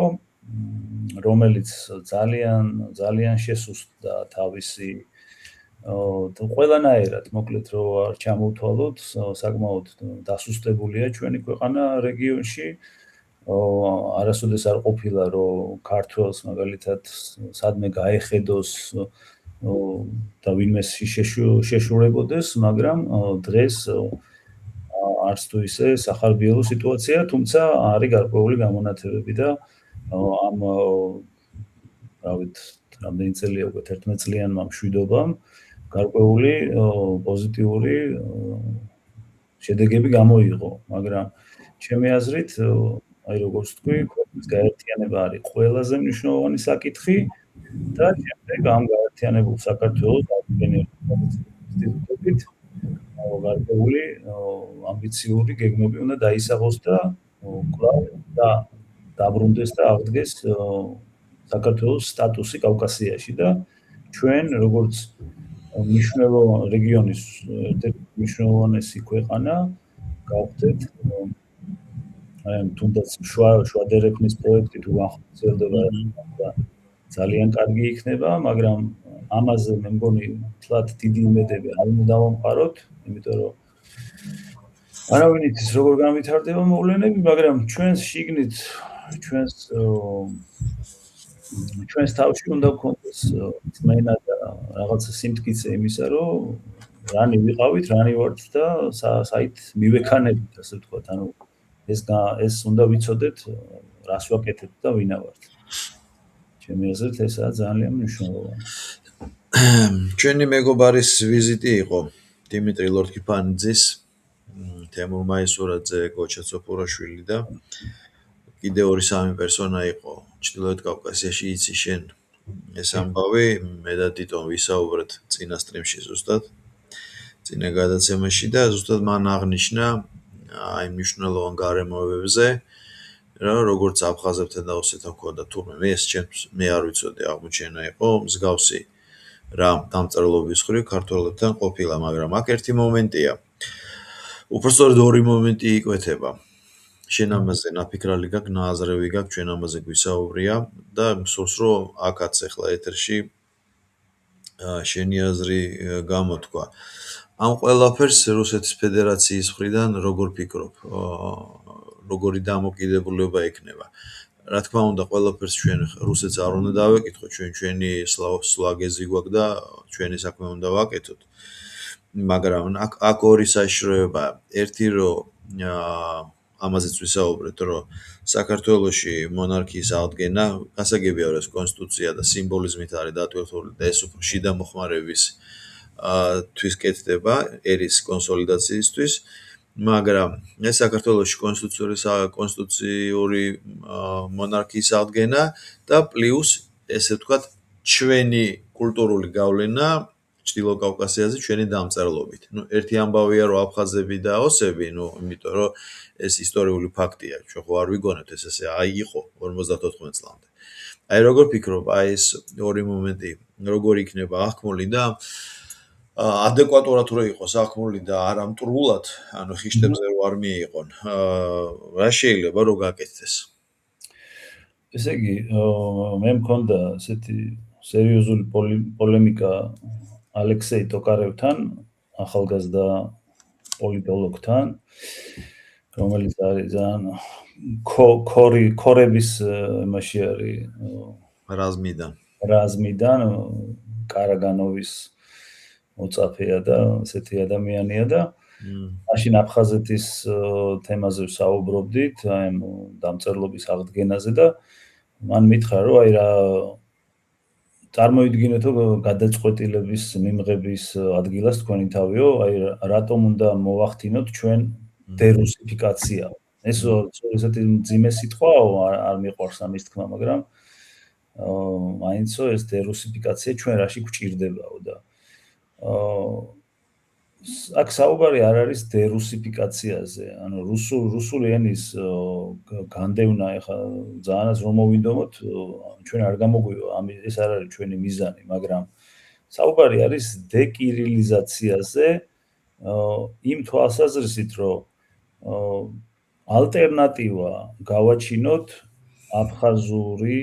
რომელიც ძალიან შესუსტდა თავისი ყველანაირად, მოკლედ რომ არ ჩამოვთვალოთ, საკმაოდ დასუსტებულია ჩვენი ქვეყანა რეგიონში. არასოდეს არ ყოფილა, რომ ქართველს მაგალითად სადმე გაეხედოს და ვინმე შეშურებოდეს, მაგრამ დღეს არც თუ ისე სახარბიელო სიტუაცია, თუმცა არის გარკვეული გამონათებები და ამ რამდენი წელია უკვე 11 წლიანმა მშვიდობამ გარკვეული პოზიტიური შედეგები გამოიღო, მაგრამ ჩემი აზრით, აი როგორც თქვი, ქვეყნის გაერთიანება არის ყველაზე მნიშვნელოვანი საკითხი და შემდეგ ამ გაერთიანებულ საქართველოს აღდგენილ ინსტიტუტებით გარკვეული ამბიციური გეგმები უნდა დაისახოს და კვლავ დაბრუნდეს და აღდგეს საქართველოს სტატუსი კავკასიაში და ჩვენ როგორც მნიშვნელოვანი რეგიონის ერთ-ერთი მნიშვნელოვანესი ქვეყანა გავხდეთ თუნდაც შუადერეფნის პროექტი თუ განხორციელდება და ძალიან კარგი იქნება, მაგრამ ამაზე მე მგონი თლათ დიდი იმედები არ უნდა დავამყაროთ, იმიტომ რომ არავინ იცის როგორ განვითარდება მოვლენები, მაგრამ ჩვენს შიგნით ჩვენს თავში უნდა გქონდეს წმენა და რაღაცა სიმტკიცე იმისა, რომ რანი ვიყავით, რანი ვართ და საით მივექანებით, ასე ვთქვათ, ანუ ეს უნდა ვიცოდეთ, რას ვაკეთებთ და ვინა ვართ. ჩემი აზრით ესაა ძალიან მნიშვნელოვანი. ჩვენი მეგობარის ვიზიტი იყო დიმიტრი ლორთქიფანიძის, თემურ მაისურაძე, გოჩა ცოფურაშვილი და კიდე 2-3 პერსონა იყო ჩრდილოეთ კავკასიაში იცი შენ ეს ამბავი, მე და თვითონ ვისაუბრეთ წინა სტრიმში ზუსტად, წინა გადაცემაში და ზუსტად მან აღნიშნა აი მნიშვნელოვან გარემოებებზე, რა როგორც აფხაზებთან და ოსეთთან ქონდა თურმე მე არ ვიცოდი აღმოჩენა იყო მსგავსი რა დამწერლობის ხრივ ქართველებთან ყოფილა, მაგრამ აქ ერთი მომენტია. უпростоრად ორი მომენტი იკვეთება. შენ ამაზე ნაფიქრალი გაქვს, ნააზრევი გაქვს, ჩვენ ამაზე გვისაუბრია და მსურს რომ აქაც ახლა ეთერში შენი აზრი გამოთქვა. ამ ყველაფერს რუსეთის ფედერაციის მხრიდან როგორ ფიქრობ? როგორი დამოკიდებულება ექნება? რა თქმა უნდა, ყველაფერს ჩვენ რუსეთს არ უნდა დავეკითხოთ, ჩვენი სლაგეზი გვაქვს და ჩვენი საქმე უნდა ვაკეთოთ. მაგრამ აქ ორი საშიშროება, ერთი რომ ამაზეც ვისაუბრეთ, რომ საქართველოში მონარქიის აღდგენა, გასაგებია რომ ეს კონსტიტუცია და სიმბოლიზმით არის დატვირთული და ეს უფრო შიდა მოხმარების თვის კეთდება ერის კონსოლიდაციისთვის, მაგრამ ეს საქართველოში კონსტიტუციური მონარქიის აღდგენა და პლუს ესე ვთქვათ ჩვენი კულტურული გავლენა ჩრდილო კავკასიაზე ჩვენი დამწერლობით. ერთი ამბავია რომ აფხაზები და ოსები, იმიტომ რომ ეს ისტორიული ფაქტია, ჩვენ ხო არ ვიგონებთ ეს ესე იყო 54 წლამდე. აი როგორ ფიქრობ, აი ეს ორი მომენტი როგორ იქნება აღქმული და ადეკვატურად რო იყოს აღქმული და არა მტრულად, ანუ ხიშტებზე რო არ მიიღონ. რა შეიძლება რომ გაკეთდეს? ესე იგი, მე მქონდა ესეთი სერიოზული პოლემიკა ალექსეი ტოკარევთან, ახალგაზრდა პოლიტოლოგთან, რომელიც არის ძალიან ქორების იმაში არის რაზმიდან კარაგანოვის მოწაფეა და ესეთი ადამიანია და მაშინ აფხაზეთის თემაზე ვსაუბრობდით, აი ამ დამწერლობის აღდგენაზე და მან მითხრა, რომ აი რა წარმოიდგინეთ, რომ გადაწყვეტილების მიმღების ადგილას თქვენი თავიო, აი რატომ უნდა მოვახდინოთ ჩვენ დერუსიფიკაცია. ეს ესეთი მძიმე სიტყვაა, არ მიყვარს ამის თქმა, მაგრამ მაინცო ეს დერუსიფიკაცია ჩვენ რაში გვჭირდებაო და აქ საუბარი არ არის დერუსიფიკაციაზე, ანუ რუსული ენის განდევნა ეხა ძალიანაც რომ მოვინდომოთ, ჩვენ არ გამოგვივა, ეს არ არის ჩვენი მიზანი, მაგრამ საუბარი არის დეკირილიზაციაზე, იმ თვალსაზრისით, რომ ალტერნატივა გავაჩინოთ აფხაზური,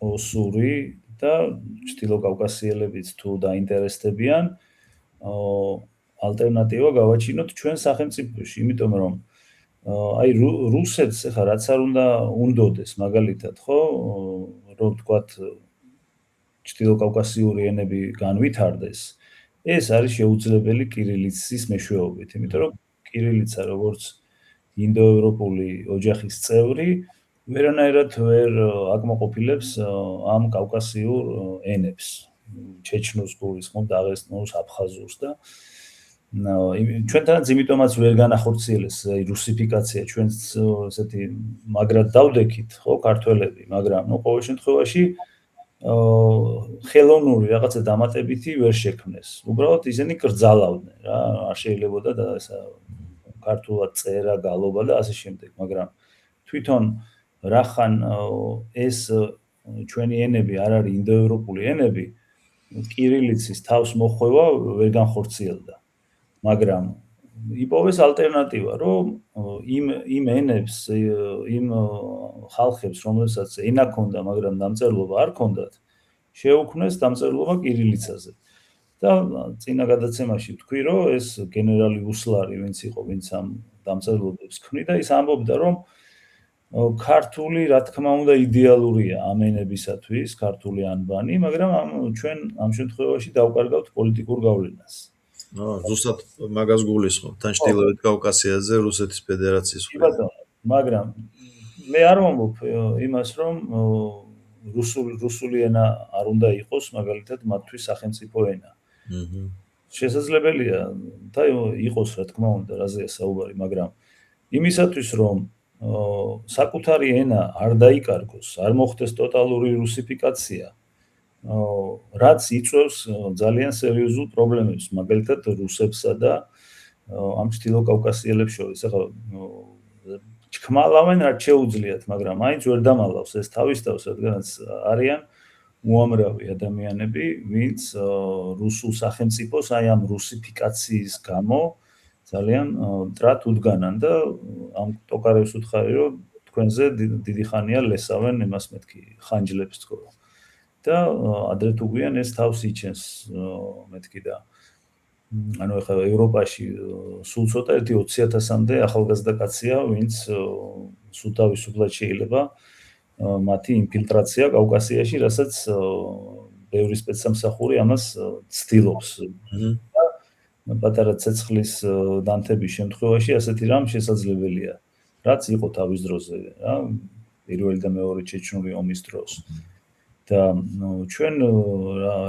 ოსური და ჩრდილო კავკასიელებიც თუ დაინტერესდებიან, ალტერნატივა გავაჩინოთ ჩვენ სახელმწიფოში, იმიტომ რომ აი რუსეთს ახლა რაც არ უნდა უნდოდეს მაგალითად, ხო, რომ ვთქვათ ჩრდილო კავკასიური ენები განვითარდეს, ეს არის შეუძლებელი კირილიცის მეშვეობით, იმიტომ რომ კირილიცა როგორც ინდოევროპული ოჯახის წევრი ვერანაირად ვერ აკმაყოფილებს ამ კავკასიურ ენებს, ჩეჩნურს გულისხმობ, დაღესტნურს, აფხაზურს და ჩვენთანაც იმიტომაც ვერ განახორციელეს რუსიფიკაცია, ჩვენც ესეთი მაგრად დავდექით, ხო, ქართველები, მაგრამ ყოველ შემთხვევაში ხელოვნური რაღაცა დამატებითი ვერ შექმნეს. უბრალოდ ისინი კრძალავდნენ რა, არ შეიძლებოდა და ესა ქართულად წერა, გალობა და ასე შემდეგ, მაგრამ თვითონ რახან ეს ჩვენი ენები არ არის ინდოევროპული ენები, კირილიცის თავს მოხვევა ვერ განხორციელდა. მაგრამ იპოვეს ალტერნატივა, რომ იმ ენებს, იმ ხალხებს, რომელსაც ენა ქონდა, მაგრამ დამწერლობა არ ქონდათ, შეუქმნეს დამწერლობა კირილიცაზე. და წინა გადაცემაში ვთქვი, რომ ეს გენერალი უსლარი, ვინც იყო, ვინც ამ დამწერლობებს ქმნიდა, ის ამბობდა, რომ ქართული, რა თქმა უნდა, იდეალურია ამ ენებისათვის, ქართული ანბანი, მაგრამ ჩვენ ამ შემთხვევაში დავკარგავთ პოლიტიკურ გავლენას. ზუსტად მაგას გულისხმობ, თან ჩრდილოეთ კავკასიაზე რუსეთის ფედერაციის მხრიდან. მაგრამ მე არ ვამბობ იმას, რომ რუსული ენა არ უნდა იყოს, მაგალითად, მათთვის სახელმწიფო ენა. შესაძლებელია და იყოს, რა თქმა უნდა, რაზეა საუბარი, მაგრამ იმისათვის, რომ საკუთარი ენა არ დაიკარგოს, არ მოხდეს ტოტალური რუსიფიკაცია, რაც იწვევს ძალიან სერიოზულ პრობლემებს, მაგალითად რუსებსა და ამ ჩრდილოკავკასიელებს შორის. ახლა ჩქმალავენ რაც შეუძლიათ, მაგრამ მაინც ვერ დამალავს ეს თავის თავს, რადგანაც არიან უამრავი ადამიანები, ვინც რუსულ სახელმწიფოს აი ამ რუსიფიკაციის გამო ძალიან მტრად უდგანან და ამ ტოკარევს უთხარი, რომ თქვენზე დიდი ხანია ლესავენ იმას მეთქი ხანჯლებს თქო. და ადრე თუ გვიან ეს თავს იჩენს მეთქი და ანუ ახლა ევროპაში სულ ცოტა 20,000-მდე ახალგაზრდა კაცია, ვინც სულ თავისუფლად შეიძლება მათი ინფილტრაცია კავკასიაში, რასაც ბევრი სპეცსამსახური ამას ცდილობს. პატარა ცეცხლის დანთების შემთხვევაში ასეთი რამ შესაძლებელია, რაც იყო თავის დროზე, რა, პირველი და მეორე ჩეჩნური ომის დროს. და ჩვენ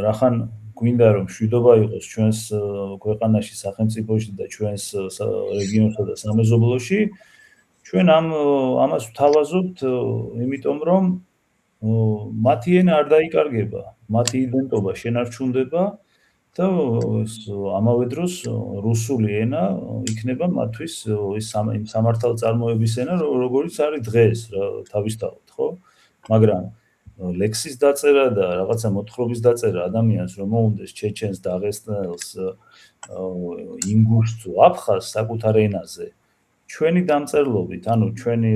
რახან გვინდა რომ მშვიდობა იყოს ჩვენს ქვეყანაში, სახელმწიფოში და ჩვენს რეგიონსა და სამეზობლოში, ჩვენ ამას ვთავაზობთ, იმიტომ რომ მათი ენა არ დაიკარგება, მათი იდენტობა შენარჩუნდება და ამავე დროს რუსული ენა იქნება მათთვის ის სამართალწარმოების ენა, როგორიც არის დღეს, თავისთავად, ხო? მაგრამ ლექსის დაწერა და რაღაცა მოთხრობის დაწერა ადამიანს, რომ მოუნდეს ჩეჩენს, დაღესტნელს, ინგუშს, აფხაზს საკუთარ ენაზე, ჩვენი დამწერლობით, ანუ ჩვენი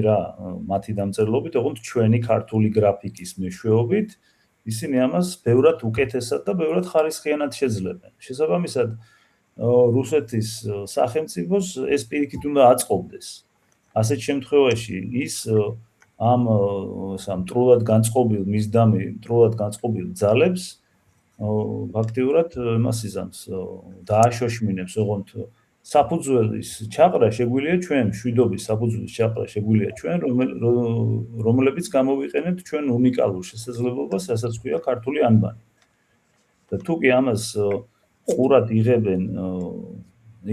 მათი დამწერლობით, ოღონდ ჩვენი ქართული გრაფიკის მეშვეობით, ისინი ამას ბევრად უკეთესად და ბევრად ხარისხიანად შეძლებენ. შესაბამისად, რუსეთის სახელმწიფოს ეს პირიქით უნდა აწყობდეს. ასეთ შემთხვევაში ის ამ მტრულად განწყობილ მისდამი, მტრულად განწყობილ ძალებს ფაქტიურად იმას იზამს, დააშოშმინებს, ოღონდ საფუძველის ჩაყრა შეგვიძლია ჩვენ, მშვიდობის საფუძველის ჩაყრა შეგვიძლია ჩვენ, რომლებიც გამოვიყენებთ ჩვენ უნიკალურ შესაძლებლობას, რასაც ქვია ქართული ანბანი. და თუ კი ამას ყურად იღებენ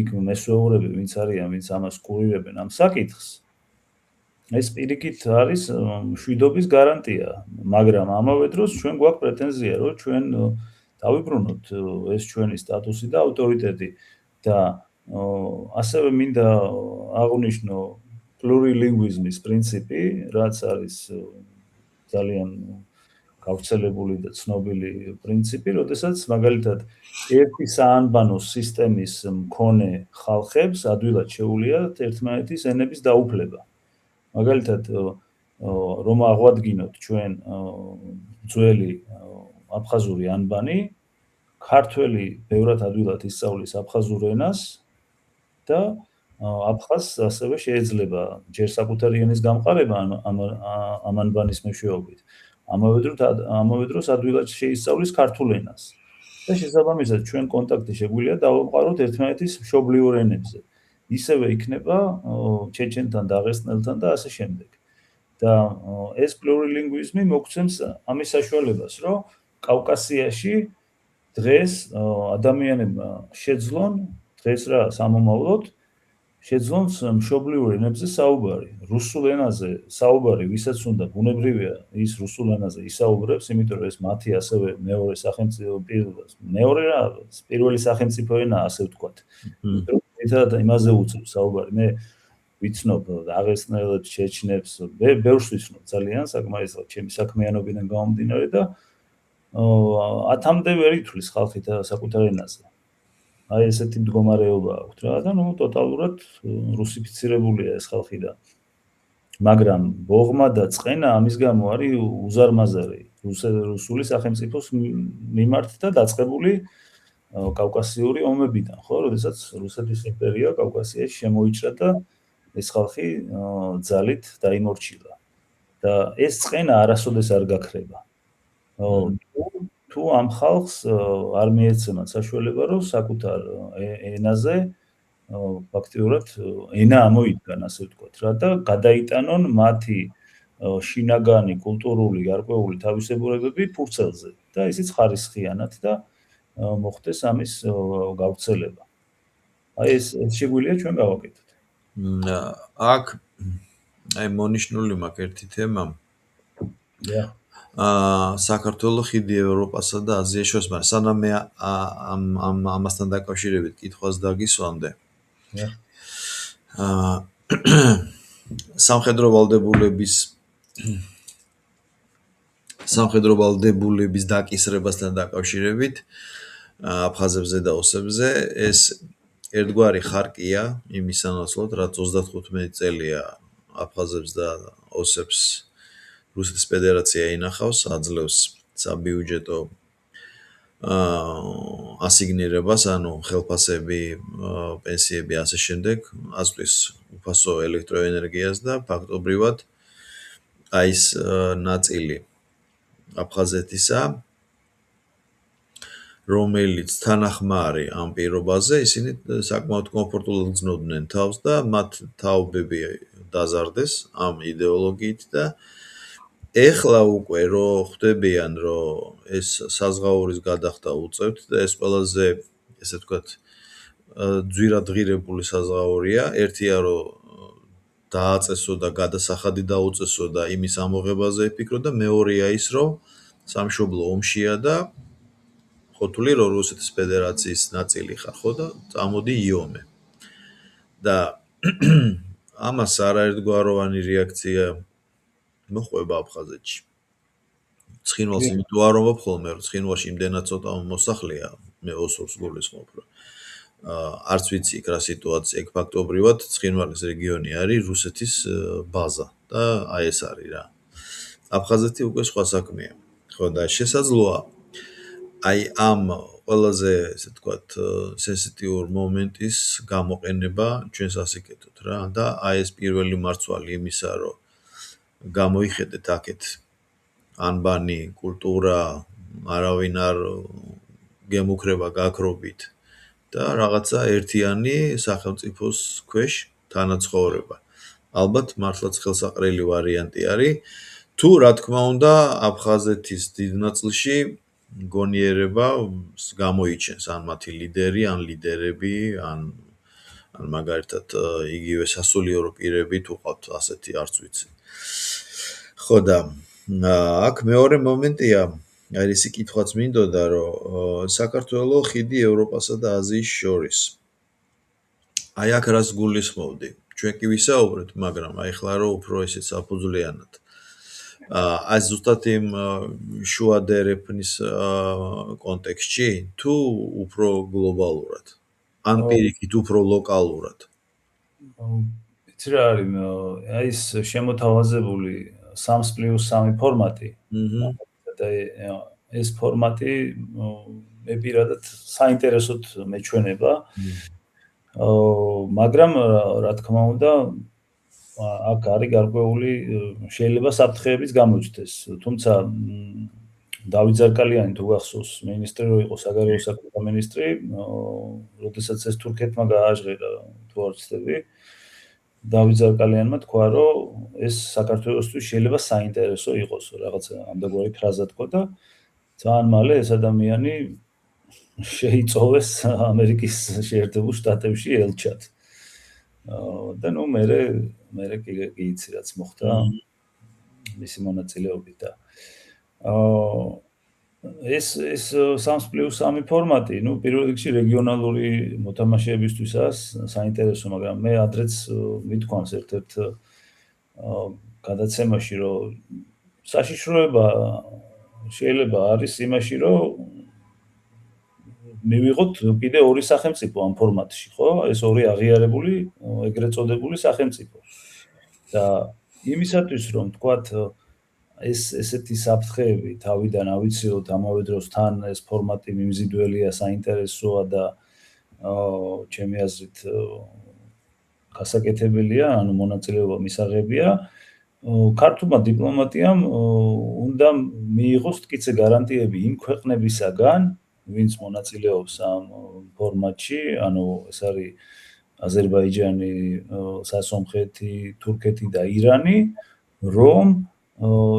იქ მესვეურები, ვინც არიან, ვინც ამას კურირებენ ამ საკითხს, ეს პირიქით არის მშვიდობის გარანტია, მაგრამ ამავე დროს ჩვენ გვაქვს პრეტენზია, რომ ჩვენ დავიბრუნოთ ეს ჩვენი სტატუსი და ავტორიტეტი და ასევე მინდა აღვნიშნო პლურილინგვიზმის პრინციპი, რაც არის ძალიან გავრცელებული და ცნობილი პრინციპი, როდესაც მაგალითად ერთი საანბანო სისტემის მქონე ხალხებს ადვილად შეუძლიათ ერთმანეთის ენების დაუფლება. მაგალითად, რომ აღვადგინოთ ჩვენ ძველი აფხაზური ანბანი, ქართველი ბევრად ადვილად ისწავლის აფხაზურ ენას და აფხაზს ასევე შეიძლება ჯერ საკუთარი ენის გამყარება ამ ანბანის მეშვეობით. ამავე დროს ადვილად შეისწავლის ქართულ ენას. და შესაბამისად ჩვენ კონტაქტი შეგვიძლია დავამყაროთ ერთმანეთის მშობლიურ ენებზე. ისევე იქნება ჩეჩენთან, დაღესტნელთან და ასე შემდეგ. და ეს პლურილინგვიზმი მოგცემს ამის საშუალებას, რომ კავკასიაში დღეს ადამიანებმა შეძლონ, დღეს რა სამომავლოდ, შეძლონ მშობლიურ ენებზე საუბარი. რუსულ ენაზე საუბარი, ვისაც უნდა, ბუნებრივია ის რუსულ ენაზე ისაუბრებს, იმიტომ რომ ეს მათი ასევე მეორე სახელმწიფო პირველი სახელმწიფო ენაა, ასე ვთქვათ. ერთად იმაზე უწევს საუბარი. მე ვიცნობ დაღესტნელებს, ჩეჩნებს, ბევრს ვიცნობ ძალიან, საკმაოდ ჩემი საქმიანობიდან გამომდინარე და 10-მდე ვერ ითვლის ხალხი საკუთარ ენაზე. აი ესეთი მდგომარეობა აქვს რა და ტოტალურად რუსიფიცირებულია ეს ხალხი და მაგრამ ბოღმა და წყენა ამის გამო არის უზარმაზარი რუსული სახელმწიფოს მიმართ და დაწყებული კავკასიური ომებიდან, ხო, როდესაც რუსეთის იმპერია კავკასიაში შემოიჭრა და ეს ხალხი ძალით დაიმორჩილა. და ეს წყენა არასოდეს არ გაქრება. თუ ამ ხალხს არ მიეცემათ საშუალება, რომ საკუთარ ენაზე ფაქტიურად ენა ამოიდგან, ასე ვთქვათ, რა და გადაიტანონ მათი შინაგანი, კულტურული, გარკვეული თავისებურებები ფურცელზე და ისიც ხარისხიანად და მოხდეს ამის გავრცელება. აი ეს შეგვიძლია ჩვენ გავაკეთოთ. აქ აი მონიშნული მაქვს ერთი თემა. Yeah. საქართველოს ხიდი ევროპასა და აზიას შორის, მაგრამ სანამ მე ამასთან დაკავშირებით კითხვას დაგისვამდე. Yeah. სამხედრო ვალდებულების დაკისრებასთან დაკავშირებით აფხაზებზე და ოსებზე ეს ერთგვარი ხარკია იმის სანაცვლოდ, რაც 35 წელია აფხაზებს და ოსებს რუსეთის ფედერაცია ინახავს, აძლევს საბიუჯეტო ასიგნირებას, ანუ ხელფასები, პენსიები ასე შემდეგ, აწვის უფასო ელექტროენერგიას და ფაქტობრივად აი ეს ნაწილი აფხაზეთისა, რომელიც თანახმარი ამ პირობაზე, ისინი საკმაოდ კომფორტულად გრძნობდნენ თავს და მათ თაობები დაზარდეს ამ იდეოლოგიით და ეხლა უკვე რო ხვდებიან, რომ ეს საზღაურის გადახდა უწევთ და ეს ყველაზე, ესე ვთქვათ, ძვირადღირებული საზღაურია, ერთია რომ დააწესო და გადასახადი დაუწესო და იმის ამოღებაზე იფიქრო და მეორეა ის, რომ სამშობლო ომშია და ხოთული რომ რუსეთის ფედერაციის ნაწილი ხარ, ხო და წამოდი იომე. და ამას არაერთგვაროვანი რეაქცია მოყვება აფხაზეთში. ცხინვალს იმიტომ არ ვამბობ ხოლმე, რომ ცხინვალში იმდენად ცოტა მოსახლეა, მე ოსურს გულისხმობ, რომ არც ვიცი იქ რა სიტუაცია, იქ ფაქტობრივად ცხინვალის რეგიონი არის რუსეთის ბაზა და აი ეს არის რა. აფხაზეთი უკვე სხვა საქმეა. ხო და შესაძლოა აი ამ ყველაზე, ესე ვთქვათ, სენსიტიურ მომენტის გამოყენება ჩვენს ასიკეთოთ რა და აი ეს პირველი მარცვალი იმისა, რომ გამოიხედეთ აქეთ ანბანი, კულტურა, არავინ არ გემუქრება გაქრობით და რაღაცა ერთიანი სახელმწიფოს ქვეშ თანაცხოვრება. ალბათ მართლაც ხელსაყრელი ვარიანტი არის. თუ რა თქმა უნდა, აფხაზეთის დიდ ნაწილში გონიერება გამოიჩენს ან მათი ლიდერი, ან ლიდერები, ან მაგალითად იგივე სასულიერო პირები თუ ყავთ ასეთი არც ვიცი. ხო და აქ მეორე მომენტია, აი ეს კითხვაც მინდოდა, რომ საქართველოს ხიდი ევროპასა და აზიის შორის. აი აქ რას გულისხმობდი? ჩვენ კი ვისაუბრეთ, მაგრამ აი ხლა რომ უფრო ისე საფუძვლიანად. აი ზუსტად იმ შუადერეფნის კონტექსტში თუ უფრო გლობალურად? ან პირიქით უფრო ლოკალურად? იცი რა არის, აი ეს შემოთავაზებული 3+3 ფორმატი. და ეს ფორმატი მე პირადად საინტერესოდ მეჩვენება. მაგრამ რა თქმა უნდა აქ არის გარკვეული შეიძლება საფრთხეებიც გამოჩნდეს. თუმცა დავით ზარკალიანი თუ გახსოვს, მინისტრი რო იყო საგარეო საქმეთა მინისტრი, როდესაც ეს თურქეთმა გააჟღერა, თუ არ ვცდები, დავით ზარკალიანმა თქვა, რომ ეს საქართველოსთვის შეიძლება საინტერესო იყოს, რაღაცა ამდაგვარი ფრაზა თქვა და ძალიან მალე ეს ადამიანი შეიწოვეს ამერიკის შეერთებულ შტატებში ელჩად. და ნუ მე კი იცი რაც მოხდა მისი მონაწილეობით და ეს 3+3 ფორმატი, ნუ პირველ რიგში რეგიონალური მოთამაშეებისთვისაც საინტერესო, მაგრამ მე ადრეც მithქვამს ერთ-ერთ გადაცემაში, რომ საშიშროება შეიძლება არის იმაში, რომ მივიღოთ კიდე ორი სახელმწიფო ამ ფორმატში, ხო? ეს ორი აღიარებული, ეგრეთ წოდებული სახელმწიფო. და იმისათვის, რომ თქვათ ეს ესეთი საფრთხეები თავიდან ავიცილოთ, ამავე დროს თან ეს ფორმატი მიმზიდველია, საინტერესოა და ჩემი აზრით გასაკეთებელია, ანუ მონაწილეობა მისაღებია. ქართულმა დიპლომატიამ უნდა მიიღოს მტკიცე გარანტიები იმ ქვეყნებისაგან, ვინც მონაწილეობს ამ ფორმატში, ანუ ეს არის აზერბაიჯანი, სასომხეთი, თურქეთი და ირანი, რომ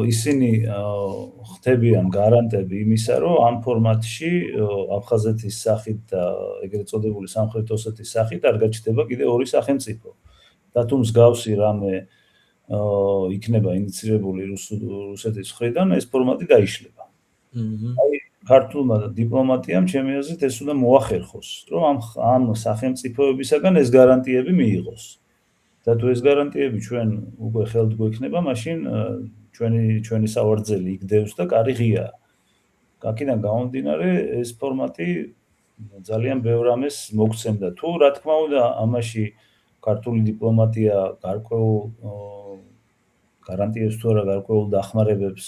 ისინი ხდებიან გარანტები იმისა, რომ ამ ფორმატში აფხაზეთის სახით და ეგრეთ წოდებული სამხრეთ ოსეთის სახით არ გაჩნდება კიდე ორი სახელმწიფო. და თუ მსგავსი რამე იქნება ინიციირებული რუსეთის მხრიდან, ეს ფორმატი დაიშლება. აი, ქართულმა დიპლომატიამ ჩემი აზრით ეს უნდა მოახერხოს, რომ ამ სახელმწიფოებისაგან ეს გარანტიები მიიღოს. და თუ ეს გარანტიები ჩვენ უკვე ხელთ გვექნება, მაშინ ჩვენი სავარძელი იგდევს და კარი ღიაა. აქედან გამომდინარე, ეს ფორმატი ძალიან ბევრ ამას მოგცემდა. თუ რა თქმა უნდა, ამაში ქართული დიპლომატია გარანტიებს თუ არა გარკვეულ დახმარებებს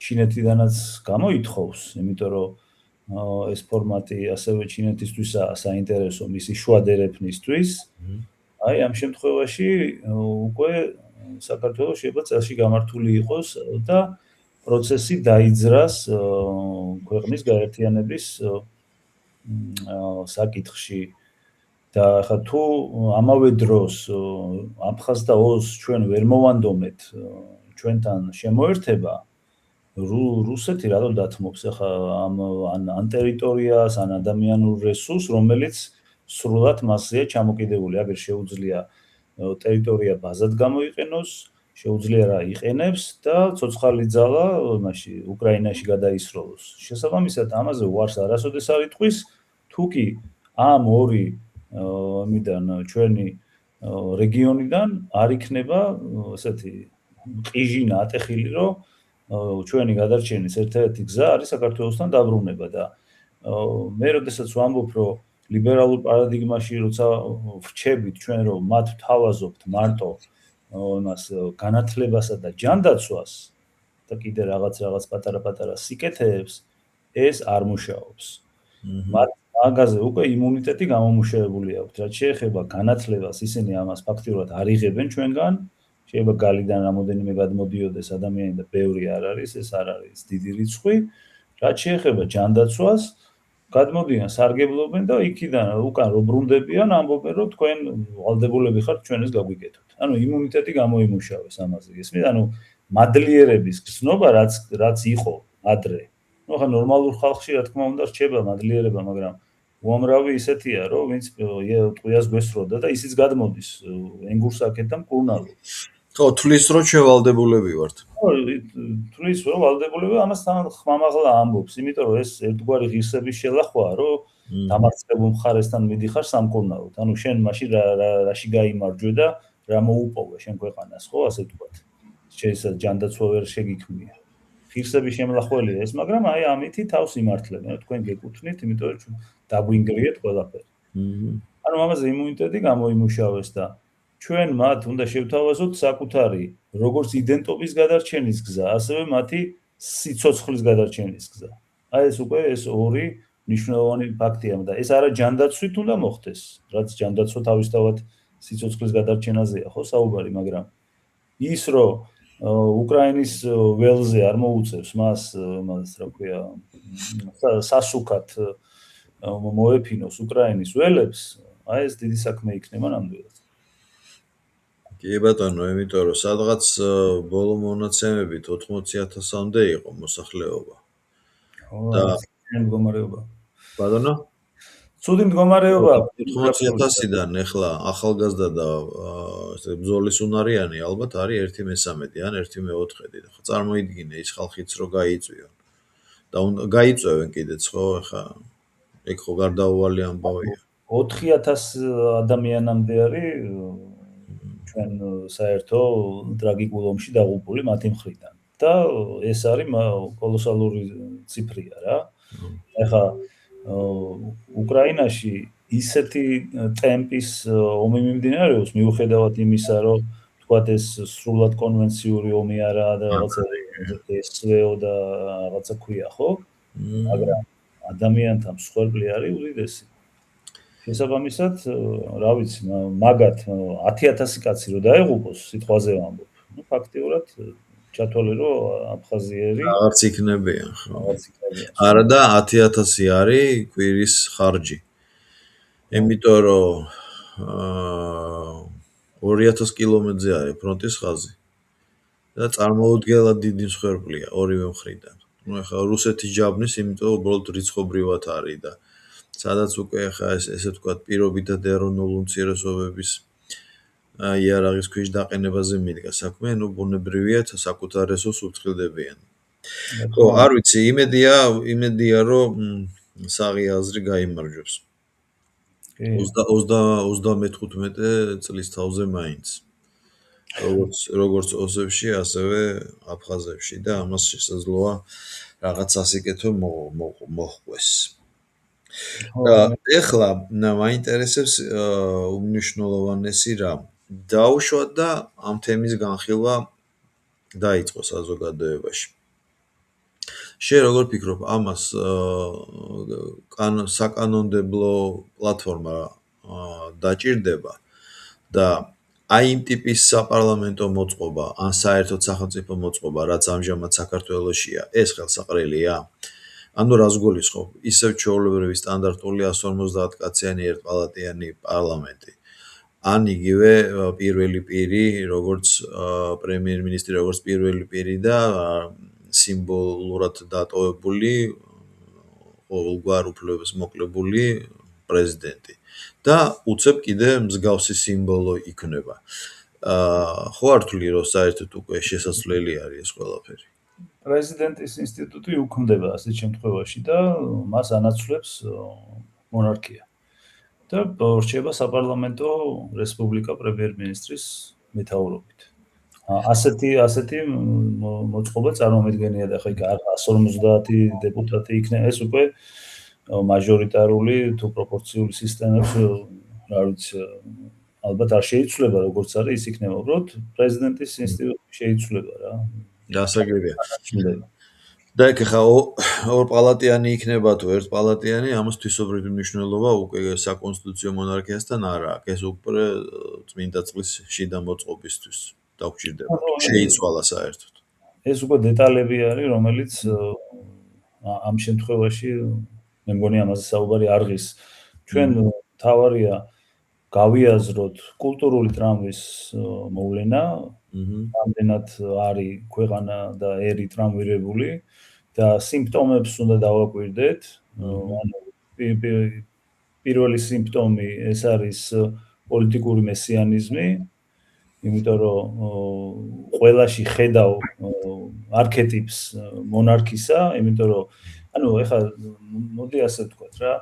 ჩინეთიდანაც გამოითხოვს, იმიტომ რომ ეს ფორმატი ასევე ჩინეთისთვისაა საინტერესო მისი შუადერეფნისთვის. აი, ამ შემთხვევაში უკვე საქართველოს შეიძლება წელში გამართული იყოს და პროცესი დაიძრას ქვეყნის გაერთიანების საკითხში. და ახლა თუ ამავე დროს აფხაზ და ოზ ჩვენ ვერ მოვანდომეთ ჩვენთან შემოერთება, რუსეთი რატომ დათმობს ახლა ამ ტერიტორიას, ან ადამიანურ რესურსს, რომელიც სრულად მასზეა ჩამოკიდებული. აგერ შეუძლია ტერიტორია ბაზად გამოიყენოს, შეუძლია რა იყენებს და ცოცხალი ძალა იმაში უკრაინაში გადაისროლოს. შესაბამისად, ამაზე უარს არასოდეს არ იტყვის, თუ კი ამ ორი მიდან ჩვენი რეგიონიდან არ იქნება ესეთი ყიჟინა ატეხილი, რომ ჩვენი გადარჩენის ერთ-ერთი გზა არის საქართველოსთან დაბრუნება და მე როდესაც ვამბობ, რომ ლიბერალურ პარადიგმაში როცა ვრჩებით ჩვენ, რომ მათ ვთავაზობთ მარტო იმას განათლებასა და ჯანდაცვას და კიდე რაღაც პატარა-პატარა სიკეთეებს, ეს არ მუშაობს. მაგაზე უკვე იმუნიტეტი გამომუშავებული აქვს. რაც შეეხება განათლებას, ისინი ამას ფაქტიურად არ იღებენ ჩვენგან. შეიძლება გალიდან რამოდენიმე გადმოდიოდეს ადამიანი და ბევრი არ არის, ეს არ არის დიდი რიცხვი. რაც შეეხება ჯანდაცვას, გადმოდიან, სარგებლობენ და იქიდან უკან რო ბრუნდებიან, ამბობენ, რომ თქვენ ვალდებულები ხართ ჩვენ ეს გაგვიკეთოთ. ანუ იმუნიტეტი გამოიმუშავეს ამაზე. ისმით, ანუ მადლიერების გზნობა რაც იყო ადრე. ნუ ხა ნორმალურ ხალხში რა თქმა უნდა რჩება მადლიერება, მაგრამ უამრავი ისეთია, რომ ვინც ტყვიას გვესროდა და ისიც გადმოდის ენგურსაკეთ და მკურნალო. ხო, თulis რომ შევალდებულები ვართ. ხო, თulis რომ ვალდებულები, ამას თან ხმამაღლა ამბობს, იმიტომ რომ ეს ერთგვარი ღირსების შელახვაა, რომ დამარცხებულ მხარესთან მიდიხარ სამკურნალოდ. ანუ შენ მაშინ რაში გაიმარჯვე და რა მოუპოვე შენ ქვეყანას, ხო, ასე ვთქვათ. შეიძლება ჯანდაცვა ვერ შეგიქმნია. ღირსების შემლახველია ეს, მაგრამ აი ამითი თავს იმართლებენ, თქვენ გეკუთვნით, იმიტომ რომ დაგვინგრიეთ ყველაფერი. ანუ ამაზე იმუნიტეტი გამოიმუშავეს და ჩვენ მათ უნდა შევთავაზოთ საკუთარი როგორც იდენტობის გადარჩენის გზა, ასევე მათი სიცოცხლის გადარჩენის გზა. აი ეს უკვე ეს ორი მნიშვნელოვანი ფაქტია და ეს არა ჯანდაცვით უნდა მოხდეს, რაც ჯანდაცვა თავისთავად სიცოცხლის გადარჩენაზეა, ხო, საუბარი, მაგრამ ის რომ უკრაინის ველზე არ მოუწევს მას რა ქვია სასუქად მოეფინოს უკრაინის ველებს, აი ეს დიდი საქმე იქნება ნამდვილად. კი ბატონო, იმიტომ რომ სადღაც ბოლო მონაცემებით 80,000-მდე იყო მოსახლეობა. და მდგომარეობა. ბატონო? ცუდი მდგომარეობა. 80,000-დან ახლა ახალგაზრდა და ბრძოლის უნარიანი ალბათ არის 1/13 ან 1/4. და ხო წარმოიდგინე ის ხალხიც რო გაიწვიონ. და გაიწვევენ კიდეც ხო, ახლა ეგ ხო გარდაუვალი ამბავია. 4,000 ადამიანამდე არის ჩვენ საერთო ტრაგიკულ ომში დაღუპული მათი მხრიდან. და ეს არის კოლოსალური ციფრია რა. ახლა უკრაინაში ისეთი ტემპის ომი მიმდინარეობს, მიუხედავად იმისა, რომ თქვათ ეს სრულად კონვენციური ომი არაა და რაღაცა SVO და რაღაცა ქვია, ხო? მაგრამ ადამიანთა მსხვერპლი არის უდიდესი. შესაბამისად, რა ვიცი, მაგათ 10,000 კაცი რო დაეღუპოს, სიტყვაზე ვამბობ. ნუ ფაქტიურად ჩათვალე რომ აფხაზიერი აღარც იქნებიან, ხო. არა და 10,000 არის კვირის ხარჯი. იმიტომ რომ 2,000 კილომეტრზე არის ფრონტის ხაზი. და წარმოუდგენლად დიდი მსხვერპლია ორივე მხრიდან. ნუ ახლა რუსეთის ჯაბნის, იმიტომ უბრალოდ რიცხობრივად არის და სადაც უკვე ახლა ესე ვთქვათ პირობითად ეროვნულ უმცირესობების იარაღის ქვეშ დაყენებაზე მიდგა საქმე, ნუ ბუნებრივია საკუთარ რესურს უფრთხილდებიან. ხო, არ ვიცი, იმედია რომ საღი აზრი გაიმარჯვებს. 35 წლის თავზე მაინც. როგორც ოსებში, ასევე აფხაზებში და ამას შესაძლოა რაღაც სასიკეთო მოჰყვეს. ეხლა მაინტერესებს უმნიშვნელოვანესი რა. დაუშვა და ამ თემის განხილვა დაიწყო საზოგადოებაში. შენ როგორ ფიქრობ, ამას საკანონმდებლო პლატფორმა დაჭირდება და აი იმ ტიპის საპარლამენტო მოწყობა, ან საერთოდ სახელმწიფო მოწყობა, რაც ამჟამად საქართველოშია, ეს ხელსაყრელია? ანუ რას გულისხმობ? ისევ ჩვეულებრივი სტანდარტული 150 კაციანი ერთპალატიანი პარლამენტი. ან იგივე პირველი პირი, როგორც პრემიერ-მინისტრი, როგორც პირველი პირი და სიმბოლურად დატოვებული ყოველგვარ უფლებებს მოკლებული პრეზიდენტი. და უცებ კიდე მსგავსი სიმბოლო იქნება. ხო არ თვლი, რომ საერთოდ უკვე შესაძლებელი არის ეს ყველაფერი? პრეზიდენტის ინსტიტუტი უქმდება ასეთ შემთხვევაში და მას ანაცვლებს მონარქია. და რჩება საპარლამენტო რესპუბლიკა პრემიერ-მინისტრის მეთაურობით. ასეთი მოწყობა წარმომედგენია და ხა 150 დეპუტატი იქნება, ეს უკვე მაჟორიტარული თუ პროპორციული სისტემებს რა ვიცი ალბათ არ შეიცვლება როგორც არის ის იქნება, უბრალოდ პრეზიდენტის ინსტიტუტი შეიცვლება რა. დასაგებია. და იქ ხა ორპალატიანი იქნება თუ ერთპალატიანი, ამას თვისობრივი მნიშვნელობა უკვე საკონსტიტუციო მონარქიასთან არ აქვს. ეს უკვე წმინდა წყლის შიდა მოწყობისთვის დაგვჭირდება. შეიცვალა საერთოდ. ეს უკვე დეტალები არის, რომელიც ამ შემთხვევაში მე მგონი ამაზე საუბარი არ ღირს. ჩვენ თავარია გავიაზროთ კულტურული ტრამვის მოვლენა, ამდენად არის ქვეყანა და ერი ტრამვირებული და სიმპტომებს უნდა დავაკვირდეთ. ანუ პირველი სიმპტომი ეს არის პოლიტიკური მესიანიზმი, იმიტომ რომ ყველაში ხედავ არქეტიპს მონარქისა, იმიტომ რომ ანუ ეხლა მოდი ასე ვთქვათ რა,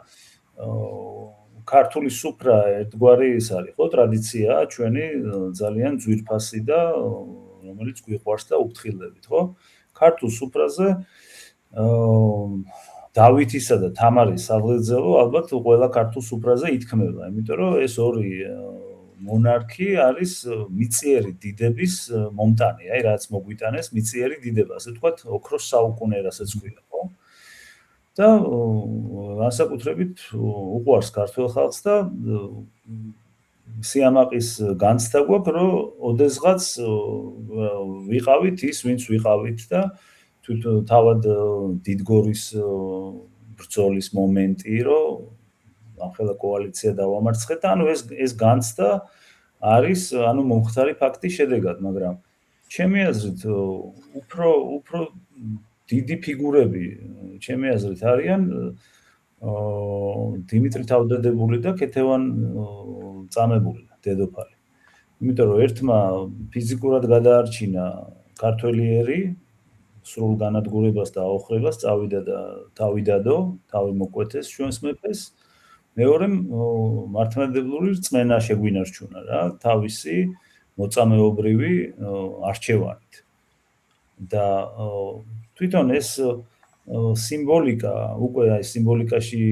ქართული სუფრა ერთგვარი ის არის, ხო, ტრადიცია ჩვენი ძალიან ძვირფასი და რომელიც გვიყვარს და უფრთხილდებით, ხო? ქართულ სუფრაზე დავითისა და თამარის საღვიძლელო ალბათ ყველა ქართულ სუფრაზე ითქმება, იმიტომ რომ ეს ორი მონარქი არის მიწიერი დიდების მომტანი, აი რაც მოგვიტანეს მიწიერი დიდება, ასე ვთქვათ, ოქროს საუკუნე რასაც ქვია, ხო? და განსაკუთრებით უყვარს ქართულ ხალხს და სიამაყის განცდა გვაქვს, რომ ოდესღაც ვიყავით ის, ვინც ვიყავით და თვითონ თავად დიდგორის ბრძოლის მომენტი, რომ ახლა კოალიცია დავამარცხეთ და ანუ ეს განცდა არის, ანუ მომხდარი ფაქტის შედეგად, მაგრამ ჩემი აზრით უფრო დიდი ფიგურები, ჩემი აზრით არიან დიმიტრი თავდადებული და ქეთევან წამებული დედოფალი. იმიტომ რომ ერთმა ფიზიკურად გადაარჩინა ქართველი ერი, სრულ განადგურებას და აოხრებას წავიდა და თავი დადო, თავი მოკვეთეს ჩვენს მეფეს. მეორემ მართლმადიდებლური რწმენა შეგვინარჩუნა რა, თავისი მოწამეობრივი არჩევანით. და თვითონ ეს სიმბოლიკა, უკვე აი სიმბოლიკაში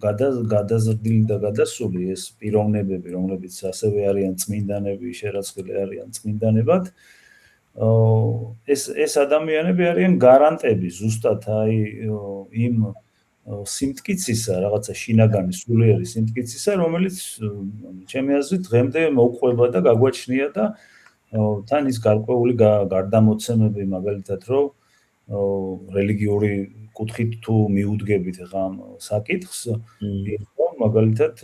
გადაზრდილი და გადასული ეს პიროვნებები, რომლებიც ასევე არიან წმინდანები, შერაცხილი არიან წმინდანებად, ეს ადამიანები არიან გარანტები ზუსტად აი იმ სიმტკიცისა, რაღაცა შინაგანი სულიერი სიმტკიცისა, რომელიც ჩემი აზრით დღემდე მოუყვება და გაგვაჩნია და თან ის გარკვეული გარდამოცემები, მაგალითად, რომ რელიგიური კუთხით თუ მიუდგებით ხა საკითხს, მაგალითად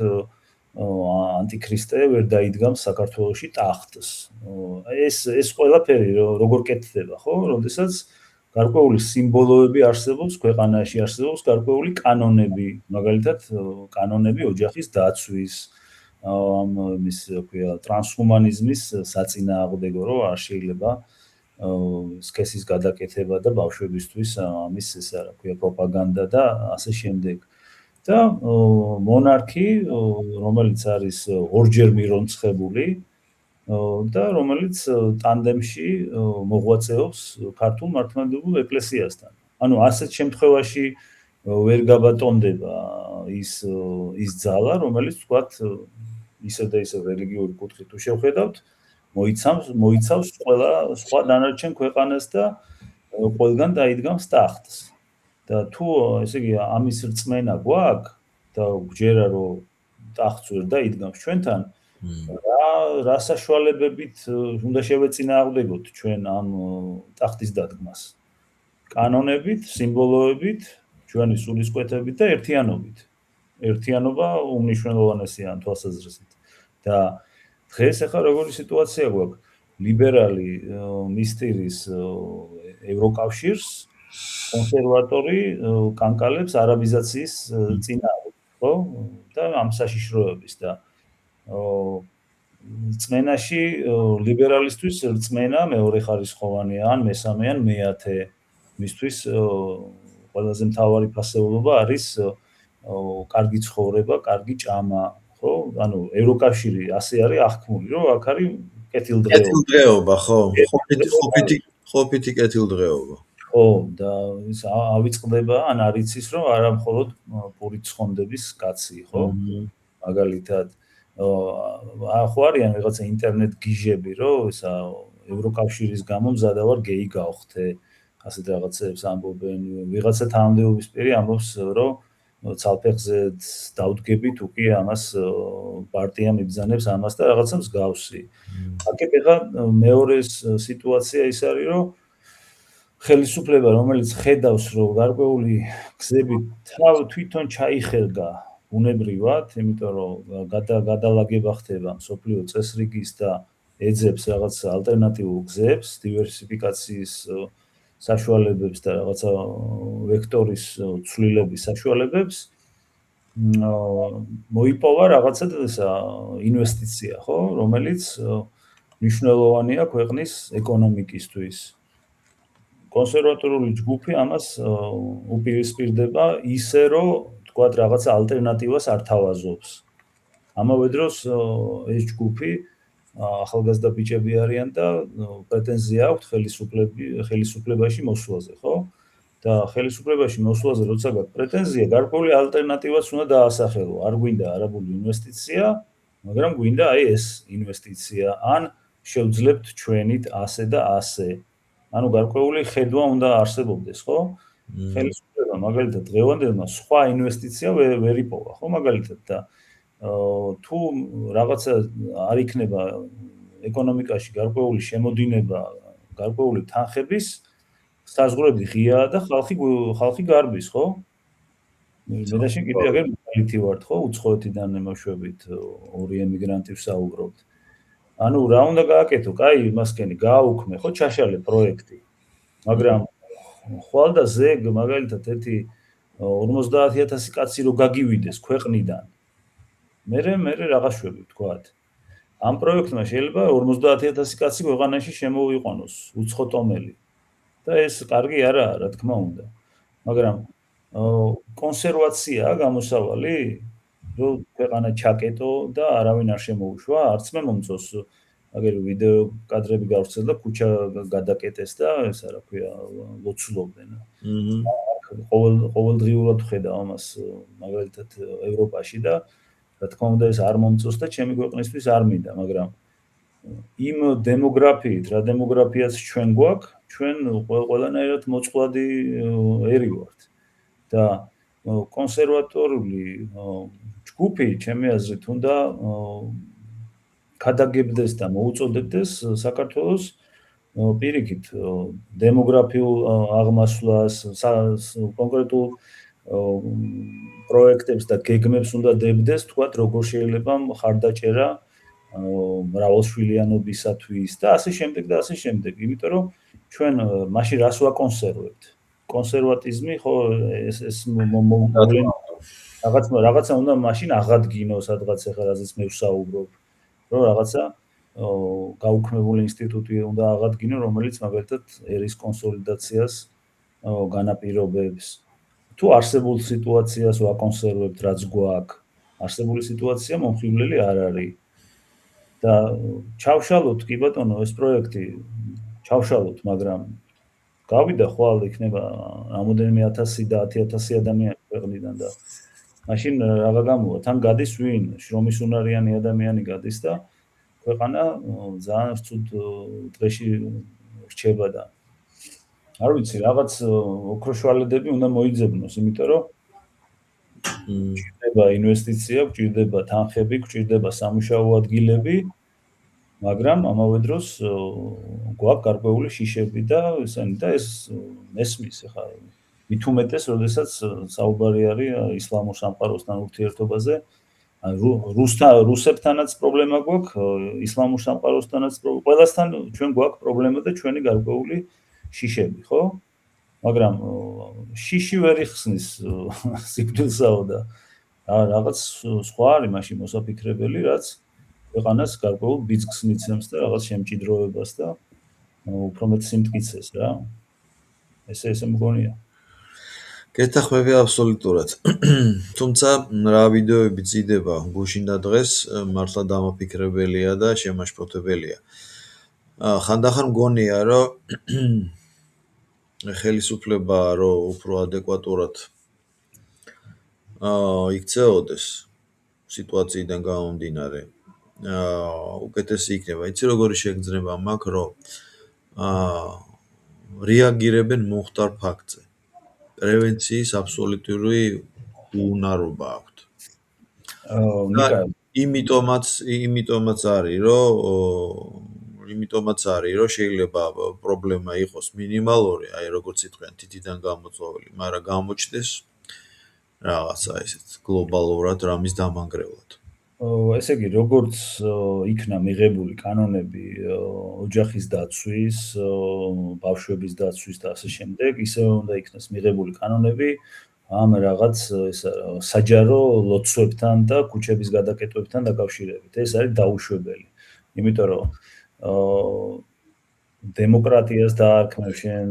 ანტიქრისტე ვერ დაიდგამს საქართველოში ტახტს. ეს ყველაფერი როგორ კეთდება, ხო? როდესაც გარკვეული სიმბოლოები არსებობს ქვეყანაში, არსებობს გარკვეული კანონები, მაგალითად კანონები ოჯახის დაცვის, ამ იმის ქვია ტრანსჰუმანიზმის საწინააღმდეგო, რომ არ შეიძლება სქესის გადაკეთება და ბავშვებისთვის ამის ესა რა ქვია პროპაგანდა და ასე შემდეგ. და მონარქი, რომელიც არის ორჯერ მირონცხებული და რომელიც ტანდემში მოღვაწეობს ქართულ მართლმადიდებლურ ეკლესიასთან. ანუ ასეთ შემთხვევაში ვერ გაბატონდება ის ძალა, რომელიც თქვათ ისე და ისე რელიგიური კუთხით თუ შევხედავთ, მოიცავს სხვა დანარჩენ ქვეყანას და ყველგან დაიდგამს ტახტს. და თუ ესე იგი ამის რწმენა გვაქვს და გვჯერა რომ ტახტს ვერ დაიდგამს ჩვენთან, რა საშუალებებით უნდა შევეწინააღმდეგოთ ჩვენ ამ ტახტის დადგმას? კანონებით, სიმბოლოებით, ჩვენი სულისკვეთებით და ერთიანობით. ერთიანობა უმნიშვნელოვანესია ამ თვალსაზრისით. და დღეს ახლა როგორი სიტუაცია გვაქვს? ლიბერალი მისტირის ევროკავშირს კონსერვატორი კანკალებს არაბიზაციის წინააღმდეგ, ხო? და ამ საშიშროების და რწმენაში ლიბერალისტვის რწმენა მეორე ხარისხოვანია, ან მესამე, ან მეათე. მისთვის ყველაზე მთავარი ფასეულობა არის კარგი ცხოვრება, კარგი ჭამა, ხო? ანუ ევროკავშირი ასე არის აღქმული, რომ აქ არის კეთილდღეობა, ხო? ყოფითი კეთილდღეობა. ხო, და ის ავიწყდება, ან არ იცის, რომ არა მხოლოდ პურით ცხონდების კაცი, ხო? მაგალითად, ხო არიან რაღაცა ინტერნეტ გიჟები, რომ ისა ევროკავშირის გამო მზადა ვარ გეი გავხდე, ასეთ რაღაცებს ამბობენ, ვიღაცა თანამდებობისპირი ამბობს, რომ ცალფეხზე დავდგები თუ კი ამას პარტია მიბრძანებს ამას და რაღაცა მსგავსი. აქეთ ეხლა მეორე სიტუაცია ის არის, რომ ხელისუფლება, რომელიც ხედავს, რომ გარკვეული გზები თვითონ ჩაიხელგა ბუნებრივად, იმიტომ რომ გადალაგება ხდება მსოფლიო წესრიგის და ეძებს რაღაც ალტერნატიულ გზებს, დივერსიფიკაციის საშუალებებს და რაღაცა ვექტორის ცვლილების საშუალებებს, მოიპოვა რაღაცა ინვესტიცია, ხო, რომელიც მნიშვნელოვანია ქვეყნის ეკონომიკისთვის. კონსერვატორული ჯგუფი ამას უპირისპირდება ისე, რომ თქვათ რაღაცა ალტერნატივას არ თავაზობს. ამავე დროს ეს ჯგუფი ახალგაზრდა ბიჭები არიან და პრეტენზია აქვთ ხელისუფლებაში მოსვლაზე, ხო? და ხელისუფლებაში მოსვლაზე როცა გაქვთ პრეტენზია, გარკვეული ალტერნატივაც უნდა დაასახელო. არ გვინდა არაბული ინვესტიცია, მაგრამ გვინდა აი ეს ინვესტიცია, ან შევძლებთ ჩვენით ასე და ასე. ანუ გარკვეული ხედვა უნდა არსებობდეს, ხო? ხელისუფლება მაგალითად დღევანდელმა სხვა ინვესტიცია ვერ იპოვა, ხო, მაგალითად და თუ რაღაცა არ იქნება ეკონომიკაში გარკვეული შემოდინება, გარკვეული თანხების, საზღვრები ღიაა და ხალხი გარბის, ხო? მე და შენ კიდე აგერ მაგალითი ვართ, ხო, უცხოეთიდან ემოშვებით ორი ემიგრანტი ვსაუბრობთ. ანუ რა უნდა გააკეთო? კაი, იმასკენი გააუქმე, ხო, ჩაშალე პროექტი. მაგრამ ხვალ და ზეგ მაგალითად ერთი 50,000 კაცი რო გაგივიდეს ქვეყნიდან. მე რაღაც შვები ვთქვათ. ამ პროექტმა შეიძლება 50,000 კაცი ქვეყანაში შემოვიყვანოს, უცხოტომელი. და ეს კარგი არაა, რა თქმა უნდა. მაგრამ კონსერვაციაა გამოსავალი, რომ ქვეყანა ჩაკეტო და არავინ არ შემოუშვა, არც მე მომწონს აგერ ვიდეო კადრები გავვრცელ და ქუჩა გადაკეტეს და ესა რა ქვია, ლოცულობდნენ. ყოველდღიურად ვხედავ ამას მაგალითად ევროპაში და რა თქმა უნდა ეს არ მომწონს და ჩემი ქვეყნისთვის არ მინდა, მაგრამ იმ დემოგრაფიით, რა დემოგრაფიაც ჩვენ გვაქვს, ჩვენ ყველანაირად მოწყვლადი ერი ვართ. და კონსერვატორული ჯგუფი, ჩემი აზრით, უნდა გადაგებდეს და მოუწოდებდეს საქართველოს პირიქით დემოგრაფიულ აღმასვლას, კონკრეტულ პროექტებს და გეგმებს უნდა დებდეს, თქვათ, როგორ შეიძლება მხარდაჭერა მრავალშვილიანობისათვის და ასე შემდეგ და ასე შემდეგ. იმიტომ რომ ჩვენ მაშინ რას ვაკონსერვებთ? კონსერვატიზმი ხო ეს მოვლენ რაღაცა უნდა მაშინ აღადგინოს სადღაც ახლა რაზეც მე ვსაუბრობ, რომ რაღაცა გაუქმებული ინსტიტუტი უნდა აღადგინო, რომელიც მაგალითად ერის კონსოლიდაციას განაპირობებს. თუ არსებულ სიტუაციას ვაკონსერვებთ, რაც გვაქვს, არსებული სიტუაცია მომხიბვლელი არ არის. და ჩავშალოთ კი ბატონო ეს პროექტი, ჩავშალოთ, მაგრამ გავიდა ხვალ იქნება რამოდენიმე 1000 და 10000 ადამიანი ქვეყნიდან და მაშინ რაღა გამოვა, თან გადის ვინ? შრომის უნარიანი ადამიანი გადის და ქვეყანა ძალიან ცუდ დღეში რჩება და არ ვიცი, რაღაც ოქროშვალედები უნდა მოიძებნოს, იმიტომ რომ გჭირდება ინვესტიცია, გჭირდება თანხები, გჭირდება სამუშაო ადგილები, მაგრამ ამავე დროს გვაქვს გარკვეული შიშები და ესენი და ეს მესმის ახლა მით უმეტეს, როდესაც საუბარი არის ისლამურ სამყაროსთან ურთიერთობაზე, რუსებთანაც პრობლემა გვაქვს, ისლამურ სამყაროსთანაც ყველასთან ჩვენ გვაქვს პრობლემა და ჩვენი გარკვეული შიშები, ხო? მაგრამ შიში ვერ იხსნის სიკვდილსაო და რაღაც სხვა არის მაშინ მოსაფიქრებელი, რაც ქვეყანას გარკვეულ ბიძგს მიცემს და რაღაც შემჭიდროებას და უფრო მეტ სიმტკიცეს რა. ესე მგონია. გეთახმები აბსოლუტურად. თუმცა რა ვიდეოები წიდება გუშინ და დღეს მართლა დამაფიქრებელია და შემაშფოთებელია. ხანდახან მგონია, რომ ხელისუფლება რომ უფრო ადეკვატურად იქცეოდეს სიტუაციიდან გამომდინარე. უკეთესი იქნება. იცი როგორი შეგრძნება მაქვს, რომ რეაგირებენ მომხდარ ფაქტზე. პრევენციის აბსოლუტური უნარობა აქვთ. იმიტომაც არის, რომ შეიძლება პრობლემა იყოს მინიმალური, აი როგორც იტყვიან, თითიდან გამოწვეული, მაგრამ გამოჩნდეს რაღაცა ესეთ გლობალურად რამის დამანგრევად. ესე იგი, როგორც იქნა მიღებული კანონები ოჯახის დაცვის, ბავშვების დაცვის და ასე შემდეგ, ისე უნდა იქნას მიღებული კანონები ამ რაღაც საჯარო ლოცვებთან და ქუჩების გადაკეტვებთან დაკავშირებით. ეს არის დაუშვებელი. იმიტომ რომ დემოკრატიას დაარქმევ შენ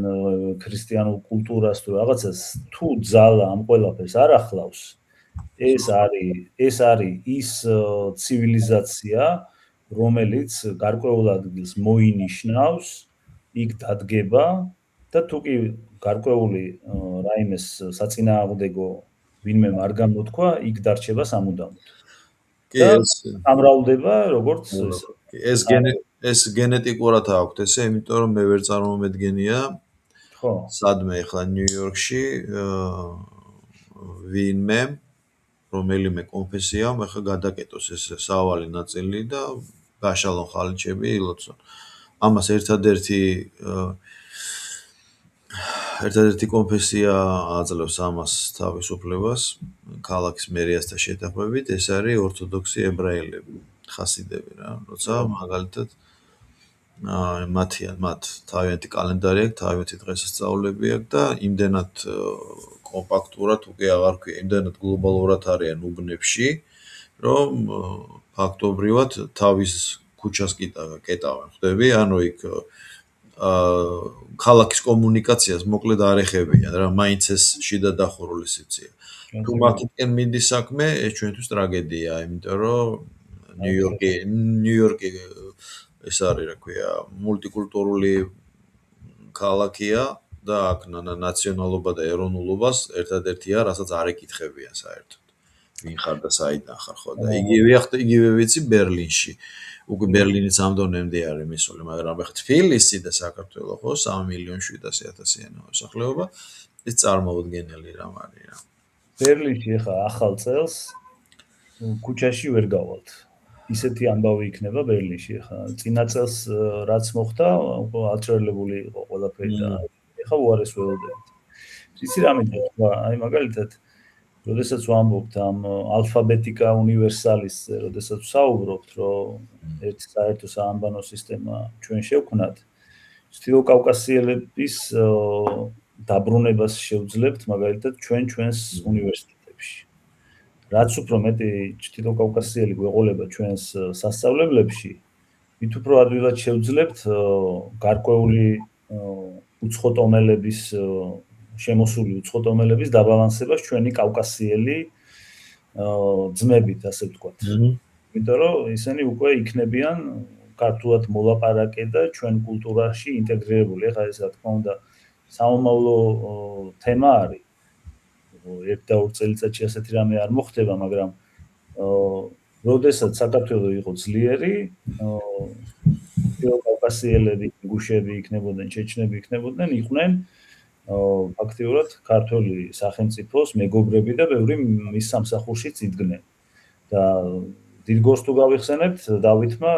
ქრისტიანულ კულტურას თუ რაღაცას, თუ ძალა ამ ყველაფერს არ ახლავს, ეს არის ის ცივილიზაცია, რომელიც გარკვეულ ადგილს მოინიშნავს, იქ დადგება და თუ კი გარკვეული რაიმეს საწინააღმდეგო ვინმე არ გამოთქვა, იქ დარჩება სამუდამოდ. კი, ამრავლდება როგორც ეს გენეტიკურად აქვთ ესე, იმიტომ რომ მე ვერ წარმომედგენია. ხო. სადმე ახლა ნიუ-იორკში ვინმე რომელიმე კონფესიამ ახლა გადაკეტოს ეს სავალი ნაწილი და გაშალონ ხალიჩები ილოცონ. ამას ერთადერთი კონფესია აძლევს ამას თავისუფლებას ქალაქის მერიასთან შეთანხმებით, ეს არის ორთოდოქსი ებრაელები, ხასიდები რა, როცა მაგალითად მათ თავიანთი კალენდარი აქვს, თავიანთი დღესასწაულები აქვს და იმდენად კომპაქტურად უკვე აღარ ვქვია, იმდენად გლობალურად არიან უბნებში, რომ ფაქტობრივად თავის ქუჩას კეტავენ, ხვდები? ანუ იქ ქალაქის კომუნიკაციას მოკლედ არ ეხებიან რა, მაინც ეს შიდა დახურული სივრცეა. თუ მათთან მინდის საქმე, ეს ჩვენთვის ტრაგედიაა, იმიტომ რომ ნიუ-იორკი ეს არის, რა ქვია, მულტიკულტურული ქალაქია და აქ ნაციონალობა და ეროვნულობას ერთადერთია, რასაც არ ეკითხებიან საერთოდ. ვინ ხარ და საიდან ხარ, ხო? და იგივე ვიცი ბერლინში. უკვე ბერლინიც ამ დონემდე არის მისული, მაგრამ ახლა თბილისი და საქართველო ხო 3,700,000-იანი მოსახლეობა, ეს წარმოუდგენელი რამ არის რა. ბერლინში ახლა ახალ წელს ქუჩაში ვერ გავალთ. ისეთი ამბავი იქნება ბერლინში ახლა. წინა წელს რაც მოხდა, აჩერლებული იყო ყველაფერი და ახლა უარეს ველოდებით. იცი რა მინდა, აი მაგალითად როდესაც ვამბობთ ამ ალფაბეტიკა უნივერსალისზე, როდესაც ვსაუბრობთ, რომ ერთი საერთო საამბანო სისტემა ჩვენ შევქმნათ, ჩრდილოკავკასიელების დაბრუნებას შევძლებთ მაგალითად ჩვენს უნივერსიტეტებში. რაც უფრო მეტი ჩრდილოკავკასიელი გვეყოლება ჩვენს სასწავლებლებში, მით უფრო ადვილად შევძლებთ გარკვეული უცხოტომელების შემოსული უცხოტომელების დაბალანსებას ჩვენი კავკასიელი ძმებით, ასე ვთქვათ. იმიტომ რომ ისინი უკვე იქნებიან ქართულად მოლაპარაკე და ჩვენ კულტურაში ინტეგრირებული. ეხლა ეს რა თქმა უნდა საომავლო თემა არის. ერთ და ორ წელიწადში ასეთი რამე არ მოხდება, მაგრამ როდესაც საქართველო იყო ძლიერი, კავკასიელები, ინგუშები იქნებოდნენ, ჩეჩნები იქნებოდნენ, იყვნენ ფაქტიურად ქართული სახელმწიფოს მეგობრები და ბევრი მის სამსახურშიც იდგნენ. და დიდგორს თუ გავიხსენებთ, დავითმა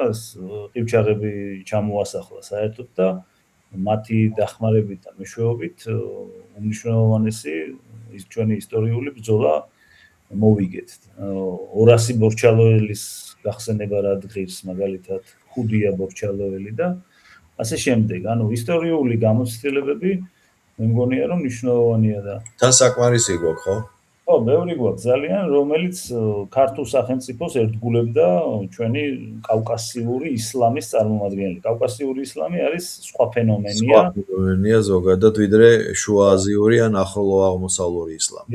ყივჩაღები ჩამოასახლა საერთოდ და მათი დახმარებით და მეშვეობით უმნიშვნელოვანესი ის ჩვენი ისტორიული ბრძოლა მოვიგეთ. 200 ბორჩალოელის გახსენება რა დღის, მაგალითად, ხუდია ბორჩალოელი და ასე შემდეგ. ანუ ისტორიული გამოცდილებები მე მგონია რომ მნიშვნელოვანია და თან საკმარისი გვაქვს, ხო? ხო, ბევრი გვაქვს ძალიან, რომელიც ქართულ სახელმწიფოს ერთგულებდა ჩვენი კავკასიური ისლამის წარმომადგენელი. კავკასიური ისლამი არის სხვა ფენომენია. სხვა ფენომენია ზოგადად, ვიდრე შუააზიური ან ახლო აღმოსავლური ისლამი.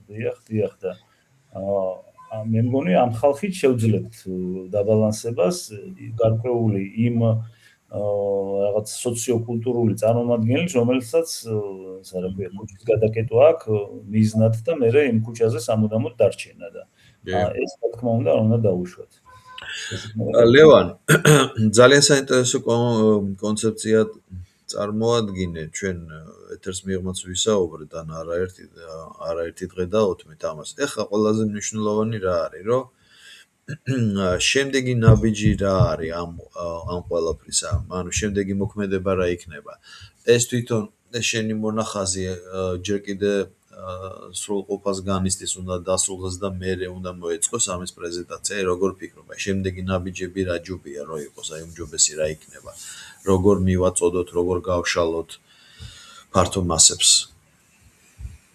დიახ და მე მგონი ამ ხალხით შევძლებთ დაბალანსებას გარკვეული იმ რაღაც სოციოკულტურული წარმომადგენლის, რომელსაც ქუჩის გადაკეტვა აქვს მიზნად და მე იმ ქუჩაზე სამუდამოდ დარჩენა და ეს რა თქმა უნდა დაუშვათ. ლევან, ძალიან საინტერესო კონცეფცია წარმოადგინე ჩვენ ეთერს მიღმაც ვისაუბრეთ ან არაერთი დღე დაუთმეთ ამას. ეხლა ყველაზე მნიშვნელოვანი რა არის, რომ შემდეგი ნაბიჯი რა არის ამ ყველაფრისა, ანუ შემდეგი მოქმედება რა იქნება. ეს თვითონ შენი მონახაზი ჯერ კიდე სრულყოფას განიცდის, უნდა დასრულდეს და მერე უნდა მოეწყოს ამის პრეზენტაცია, როგორ ფიქრობ? შემდეგი ნაბიჯები რა ჯობია რო იყოს, აი უმჯობესი რა იქნება. როგორ მივაწოდოთ, როგორ გავშალოთ ფართო მასებს.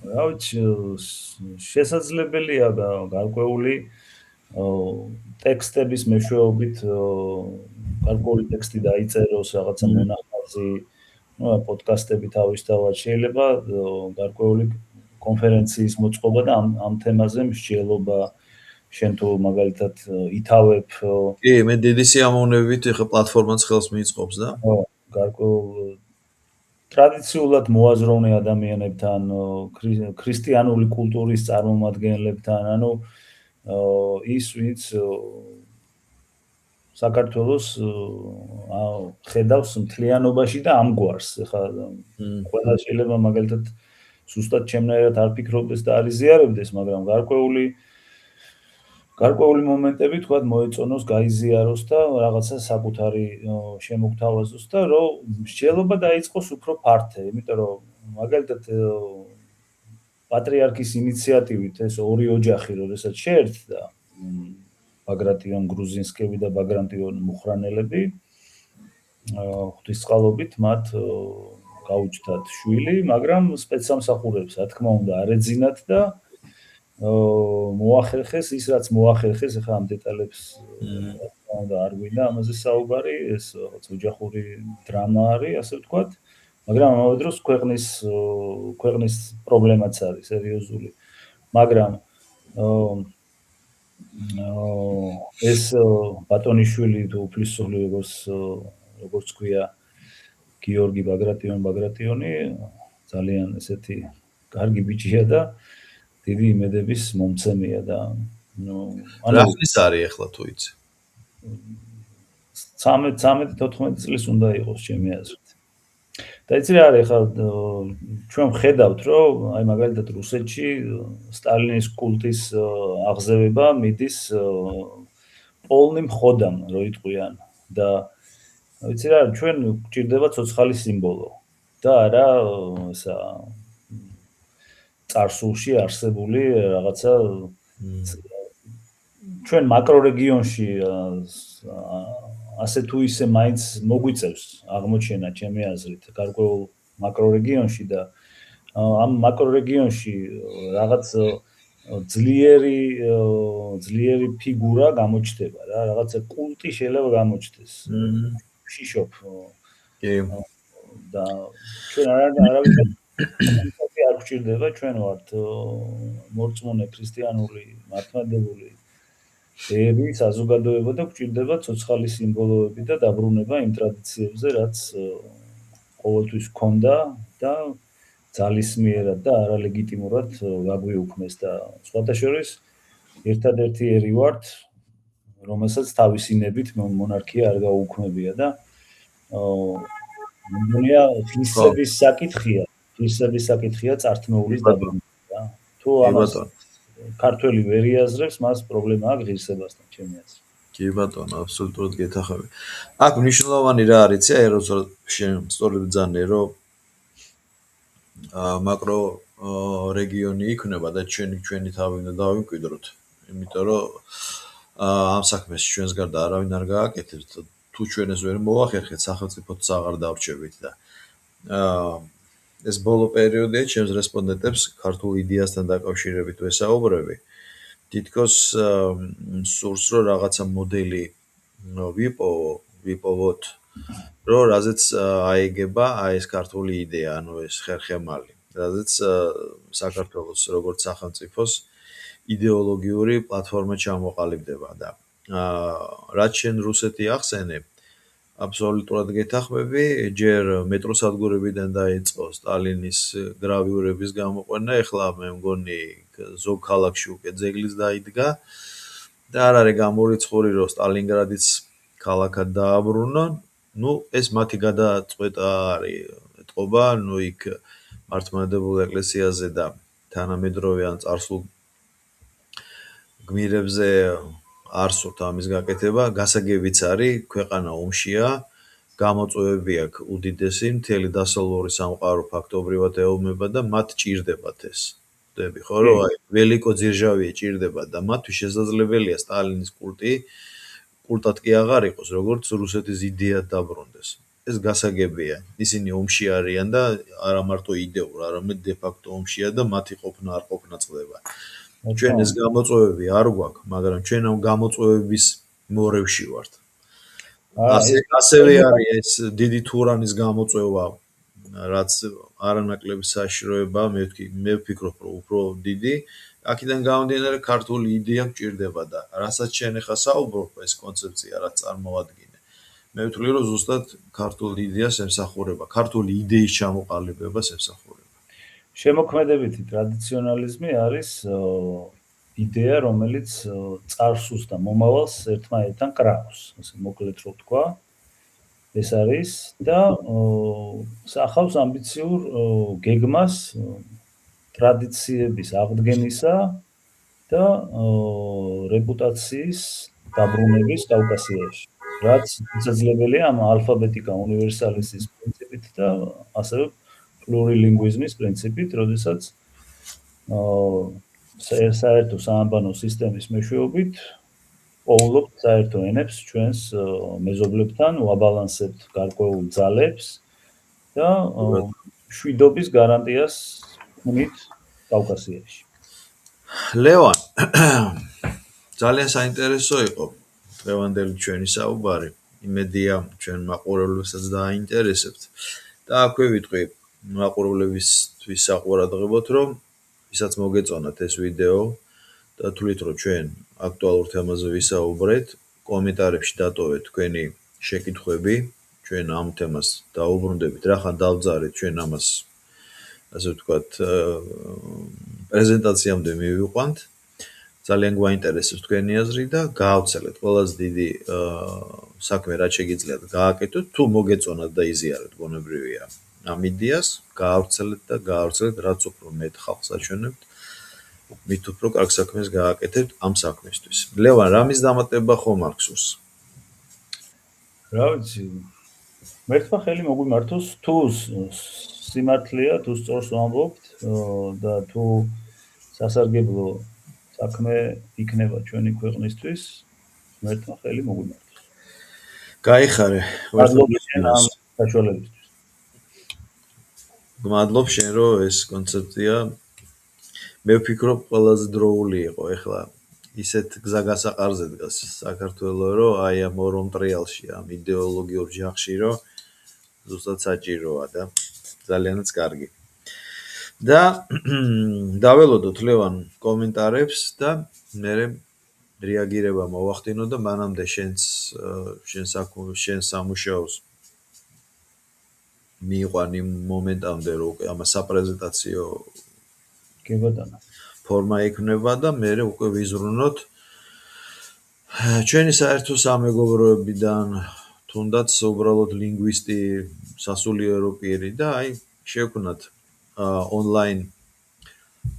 რა ვიცი, შესაძლებელია გარკვეული ტექსტების მეშვეობით გარკვეული ტექსტი დაიწეროს, რაღაცა მონახაზი, პოდკასტები თავისთავად შეიძლება გარკვეული კონფერენციის მოწყობა და ამ თემაზე მსჯელობა შენ თუ მაგალითად ითავებ. კი, მე დიდი სიამოვნებით ეხა პლატფორმაც ხელს მიიწყობს და ხო, გარკვეულ ტრადიციულად მოაზროვნე ადამიანებთან, ქრისტიანული კულტურის წარმომადგენლებთან, ანუ ის ვინც საქართველოს ხედავს მთლიანობაში და ამგვარს. ეხლა ყველა შეიძლება მაგალითად ზუსტად ჩემნაირად არ ფიქრობდეს და არ იზიარებდეს, მაგრამ გარკვეული მომენტები თქვათ მოეწონოს, გაიზიაროს და რაღაცა საკუთარი შემოგთავაზოს და რომ მსჯელობა დაიწყოს უფრო ფართე, იმიტომ რომ მაგალითად პატრიარქის ინიციატივით ეს ორი ოჯახი როდესაც შეერთდა ბაგრატიონ გრუზინსკები და ბაგრატიონ მუხრანელები ღვთისწყალობით მათ გაუჩნდათ შვილი, მაგრამ სპეცსამსახურებს რა თქმა უნდა არ ეძინათ და მოახერხეს ის რაც მოახერხეს, ახლა ამ დეტალებს რა თქმა უნდა არ გვინდა ამაზე საუბარი, ეს რაღაც ოჯახური დრამა არის, ასე ვთქვათ, მაგრამ ამავე დროს ქვეყნის პრობლემაც არის სერიოზული. მაგრამ ეს ბატონიშვილი თუ უფლისწული როგორც ქვია გიორგი ბაგრატიონი ძალიან ესეთი კარგი ბიჭია და დიდი იმედების მომცემია და რა ხნის არის ახლა თუ იცი? 13-14 წლის უნდა იყოს ჩემი აზრით. და იცი რა არის ახლა ჩვენ ვხედავთ რომ აი მაგალითად რუსეთში სტალინის კულტის აღზევება მიდის პოლნიმ ходам რო იტყვიან და ვიცი რა ჩვენ გვჭირდება ცოცხალი სიმბოლო და არა ესა წარსულში არსებული რაღაცა ჩვენ მაკრორეგიონში ასე თუ ისე მაინც მოგვიწევს აღმოჩენა ჩემი აზრით გარკვეულ მაკრორეგიონში და ამ მაკრორეგიონში რაღაც ძლიერი ფიგურა გამოჩნდება რა, რაღაცა კულტი შეიძლება გამოჩნდეს. შიშობ კი. და ჩვენ არავინ არ გვჭირდება, ჩვენ ვართ მორწმუნე ქრისტიანული მართლმადიდებელი დეები, საზოგადოება და გვჭირდება ცოცხალი სიმბოლოები და დაბრუნება იმ ტრადიციებზე, რაც ყოველთვის ჰქონდა და ძალისმიერად და არალეგიტიმურად გაგვიუქმეს და სხვათა შორის ერთადერთი ერი ვართ, რომელსაც თავისი ნებით მონარქია არ გაუქმებია და მგონია ღირსების საკითხია წართმეულის დაბრუნება. თუ ამას ქართველი ვერ იაზრებს, მას პრობლემა აქვს ღირსებასთან, ჩემი აზრით. კი ბატონო, აბსოლუტურად გეთახები. აქ მნიშვნელოვანი რა არის, აი როცა შენ სწორედ ძანე, რომ მაკრო რეგიონი იქნება და ჩვენი თავი უნდა დავიმკვიდროთ, იმიტომ რომ ამ საქმეს ჩვენს გარდა არავინ არ გააკეთებს, თუ ჩვენ ეს ვერ მოახერხეთ, სახელმწიფოც აღარ დავრჩებით და ეს ბოლო პერიოდია ჩემს რესპონდენტებს ქართულ იდეასთან დაკავშირებით ვესაუბრები. თითქოს სურს რომ რაღაცა მოდელი ვიპოვოთ, რომ რაზეც აიგება ეს ქართული იდეა, ანუ ეს ხერხემალი, რაზეც საქართველოს როგორც სახელმწიფოს იდეოლოგიური პლატფორმა ჩამოყალიბდება და რაც შენ რუსეთი ახსენებ, აბსოლუტურად გეთახმები, ჯერ მეტროსადგურებიდან დაიწყო სტალინის გრავიურების გამოყვანა, ეხლა მე მგონი ზოგ ქალაქში უკვე ძეგლიც დაიდგა და არ არის გამორიცხული, რომ სტალინგრადიც ქალაქად დააბრუნონ. ეს მათი გადაწყვეტა არის, ეთყობა, იქ მართლმადიდებლურ ეკლესიაზე და თანამედროვე ან წარსულ გმირებზე არ სურთ ამის გაკეთება, გასაგებიც არის, ქვეყანა ომშია, გამოწვევები აქვს უდიდესი, მთელი დასავლური სამყარო ფაქტობრივად ეომება და მათ ჭირდებათ ეს. ხვდები ხო, რომ ველიკო ძირჟავიე ჭირდება და მათთვის შესაძლებელია სტალინის კულტად კი აღარ იყოს, როგორც რუსეთის იდეად დაბრუნდეს. ეს გასაგებია. ისინი ომში არიან და არა მარტო იდეურ, არამედ დე-ფაქტო ომშია და მათი ყოფნა არ ყოფნა წყდება. ჩვენ ეს გამოწვევები არ გვაქვს, მაგრამ ჩვენ ამ გამოწვევების მორევში ვართ. ასევე არის ეს დიდი თურანის გამოწვევა, რაც არანაკლები საშიშროება, მე ვფიქრობ, რომ უფრო დიდი. აქედან გამომდინარე, ქართული იდეა გვჭირდება და რასაც შენ ახლა საუბრობ, ეს კონცეფცია, რაც წარმოადგინე. მე ვთვლი, რომ ზუსტად ქართულ იდეას ემსახურება, ქართული იდეის ჩამოყალიბებას ემსახურება. შემოქმედებითი ტრადიციონალიზმი არის იდეა, რომელიც წარსულს და მომავალს ერთმანეთთან კრავს, ასე მოკლედ რო ვთქვა. ეს არის და სახავს ამბიციურ გეგმას ტრადიციების აღდგენისა და რეპუტაციის დაბრუნების კავკასიაში. რაც შესაძლებელია ამ ალფაბეტიკა უნივერსალისის პრინციპით და ასევე პლურილინგვიზმის პრინციპით, როდესაც საერთო საამბანო სისტემის მეშვეობით პოულობთ საერთო ენებს ჩვენს მეზობლებთან, ვაბალანსებთ გარკვეულ ძალებს და შვიდობის გარანტიას ვნით კავკასიაში. ლევან, ძალიან საინტერესო იყო დღევანდელი ჩვენი საუბარი. იმედია ჩვენ მაყურებლებსაც დააინტერესებთ. და აქვე ვიტყვი მაყურებლებისთვის საყურადღებოთ, რომ ვისაც მოგეწონათ ეს ვიდეო და თვლით, რომ ჩვენ აქტუალურ თემაზე ვისაუბრეთ, კომენტარებში დატოვეთ თქვენი შეკითხვები, ჩვენ ამ თემას დაუბრუნდებით, რახან დავძარეთ ჩვენ ამას, ასე ვთქვათ, პრეზენტაციამდე მივიყვანთ. ძალიან გვაინტერესებს თქვენი აზრი და გაავრცელეთ ყველაზე დიდი საქმე რაც შეგიძლიათ გააკეთოთ, თუ მოგეწონათ და იზიარეთ, გონებრივია ამ იდეას, გაავრცელეთ, რაც უფრო მეტ ხალხს აჩვენებთ, მით უფრო კარგ საქმეს გააკეთებთ ამ საქმისთვის. ლევან, რამის დამატება ხომ არ გსურს? რა ვიცი, მერტმა ხელი მოგვიმართოს, თუ სიმართლეა, თუ სწორს ვამბობთ და თუ სასარგებლო საქმე იქნება ჩვენი ქვეყნისთვის, მერტმა ხელი მოგვიმართოს. გაიხარე, ამ საშუალებისთვის. გმადლობ შენ, რომ ეს კონცეფცია მე ვფიქრობ ყველაზე დროული იყო ეხლა ისეთ გზაგასაყარზე დგას საქართველო რომ აი ამ ორომტრიალში ამ იდეოლოგიურ ჯახში რომ ზუსტად საჭიროა და ძალიანაც კარგი და დაველოდოთ ლევან კომენტარებს და მე რეაგირება მოვახდინო და მანამდე შენ სამუშაოს მიიყვანი მომენტამდე რომ უკვე ამას საპრეზენტაციო კი ბატონო ფორმა იქნება და მე უკვე ვიზრუნოთ ჩვენი საერთო სამეგობროებიდან თუნდაც უბრალოდ ლინგვისტი სასულიერო პირი და აი შევქნათ ონლაინ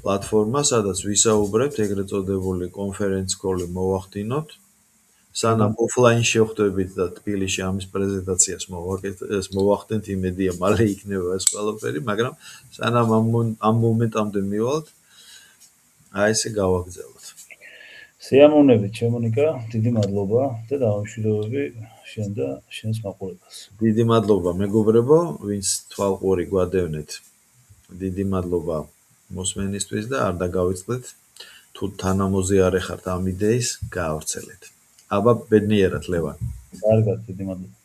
პლატფორმა სადაც ვისაუბრებთ ეგრეთ წოდებული კონფერენც კოლი მოვახდინოთ სანამ ოფლაინ შევხვდებით და თბილისში ამის პრეზენტაციას მოვახდენთ იმედია მალე იქნება ეს ყველაფერი მაგრამ სანამ ამ მომენტამდე მივალთ აი ესე გავაგზავნოთ. სიამოვნებით ჩემონიკა, დიდი მადლობა და დავამშვიდობები შენ და შენს მაყურებელს. დიდი მადლობა მეგობრებო, ვინც თვალყური გვადევნეთ. დიდი მადლობა მოსმენისთვის და არ დაგავიწყდეთ თუ თანამოზიარე ხართ ამ იდეის, გაავრცელეთ. აბა ბედნიერად ლევან. კარგად, დიდი მადლობა.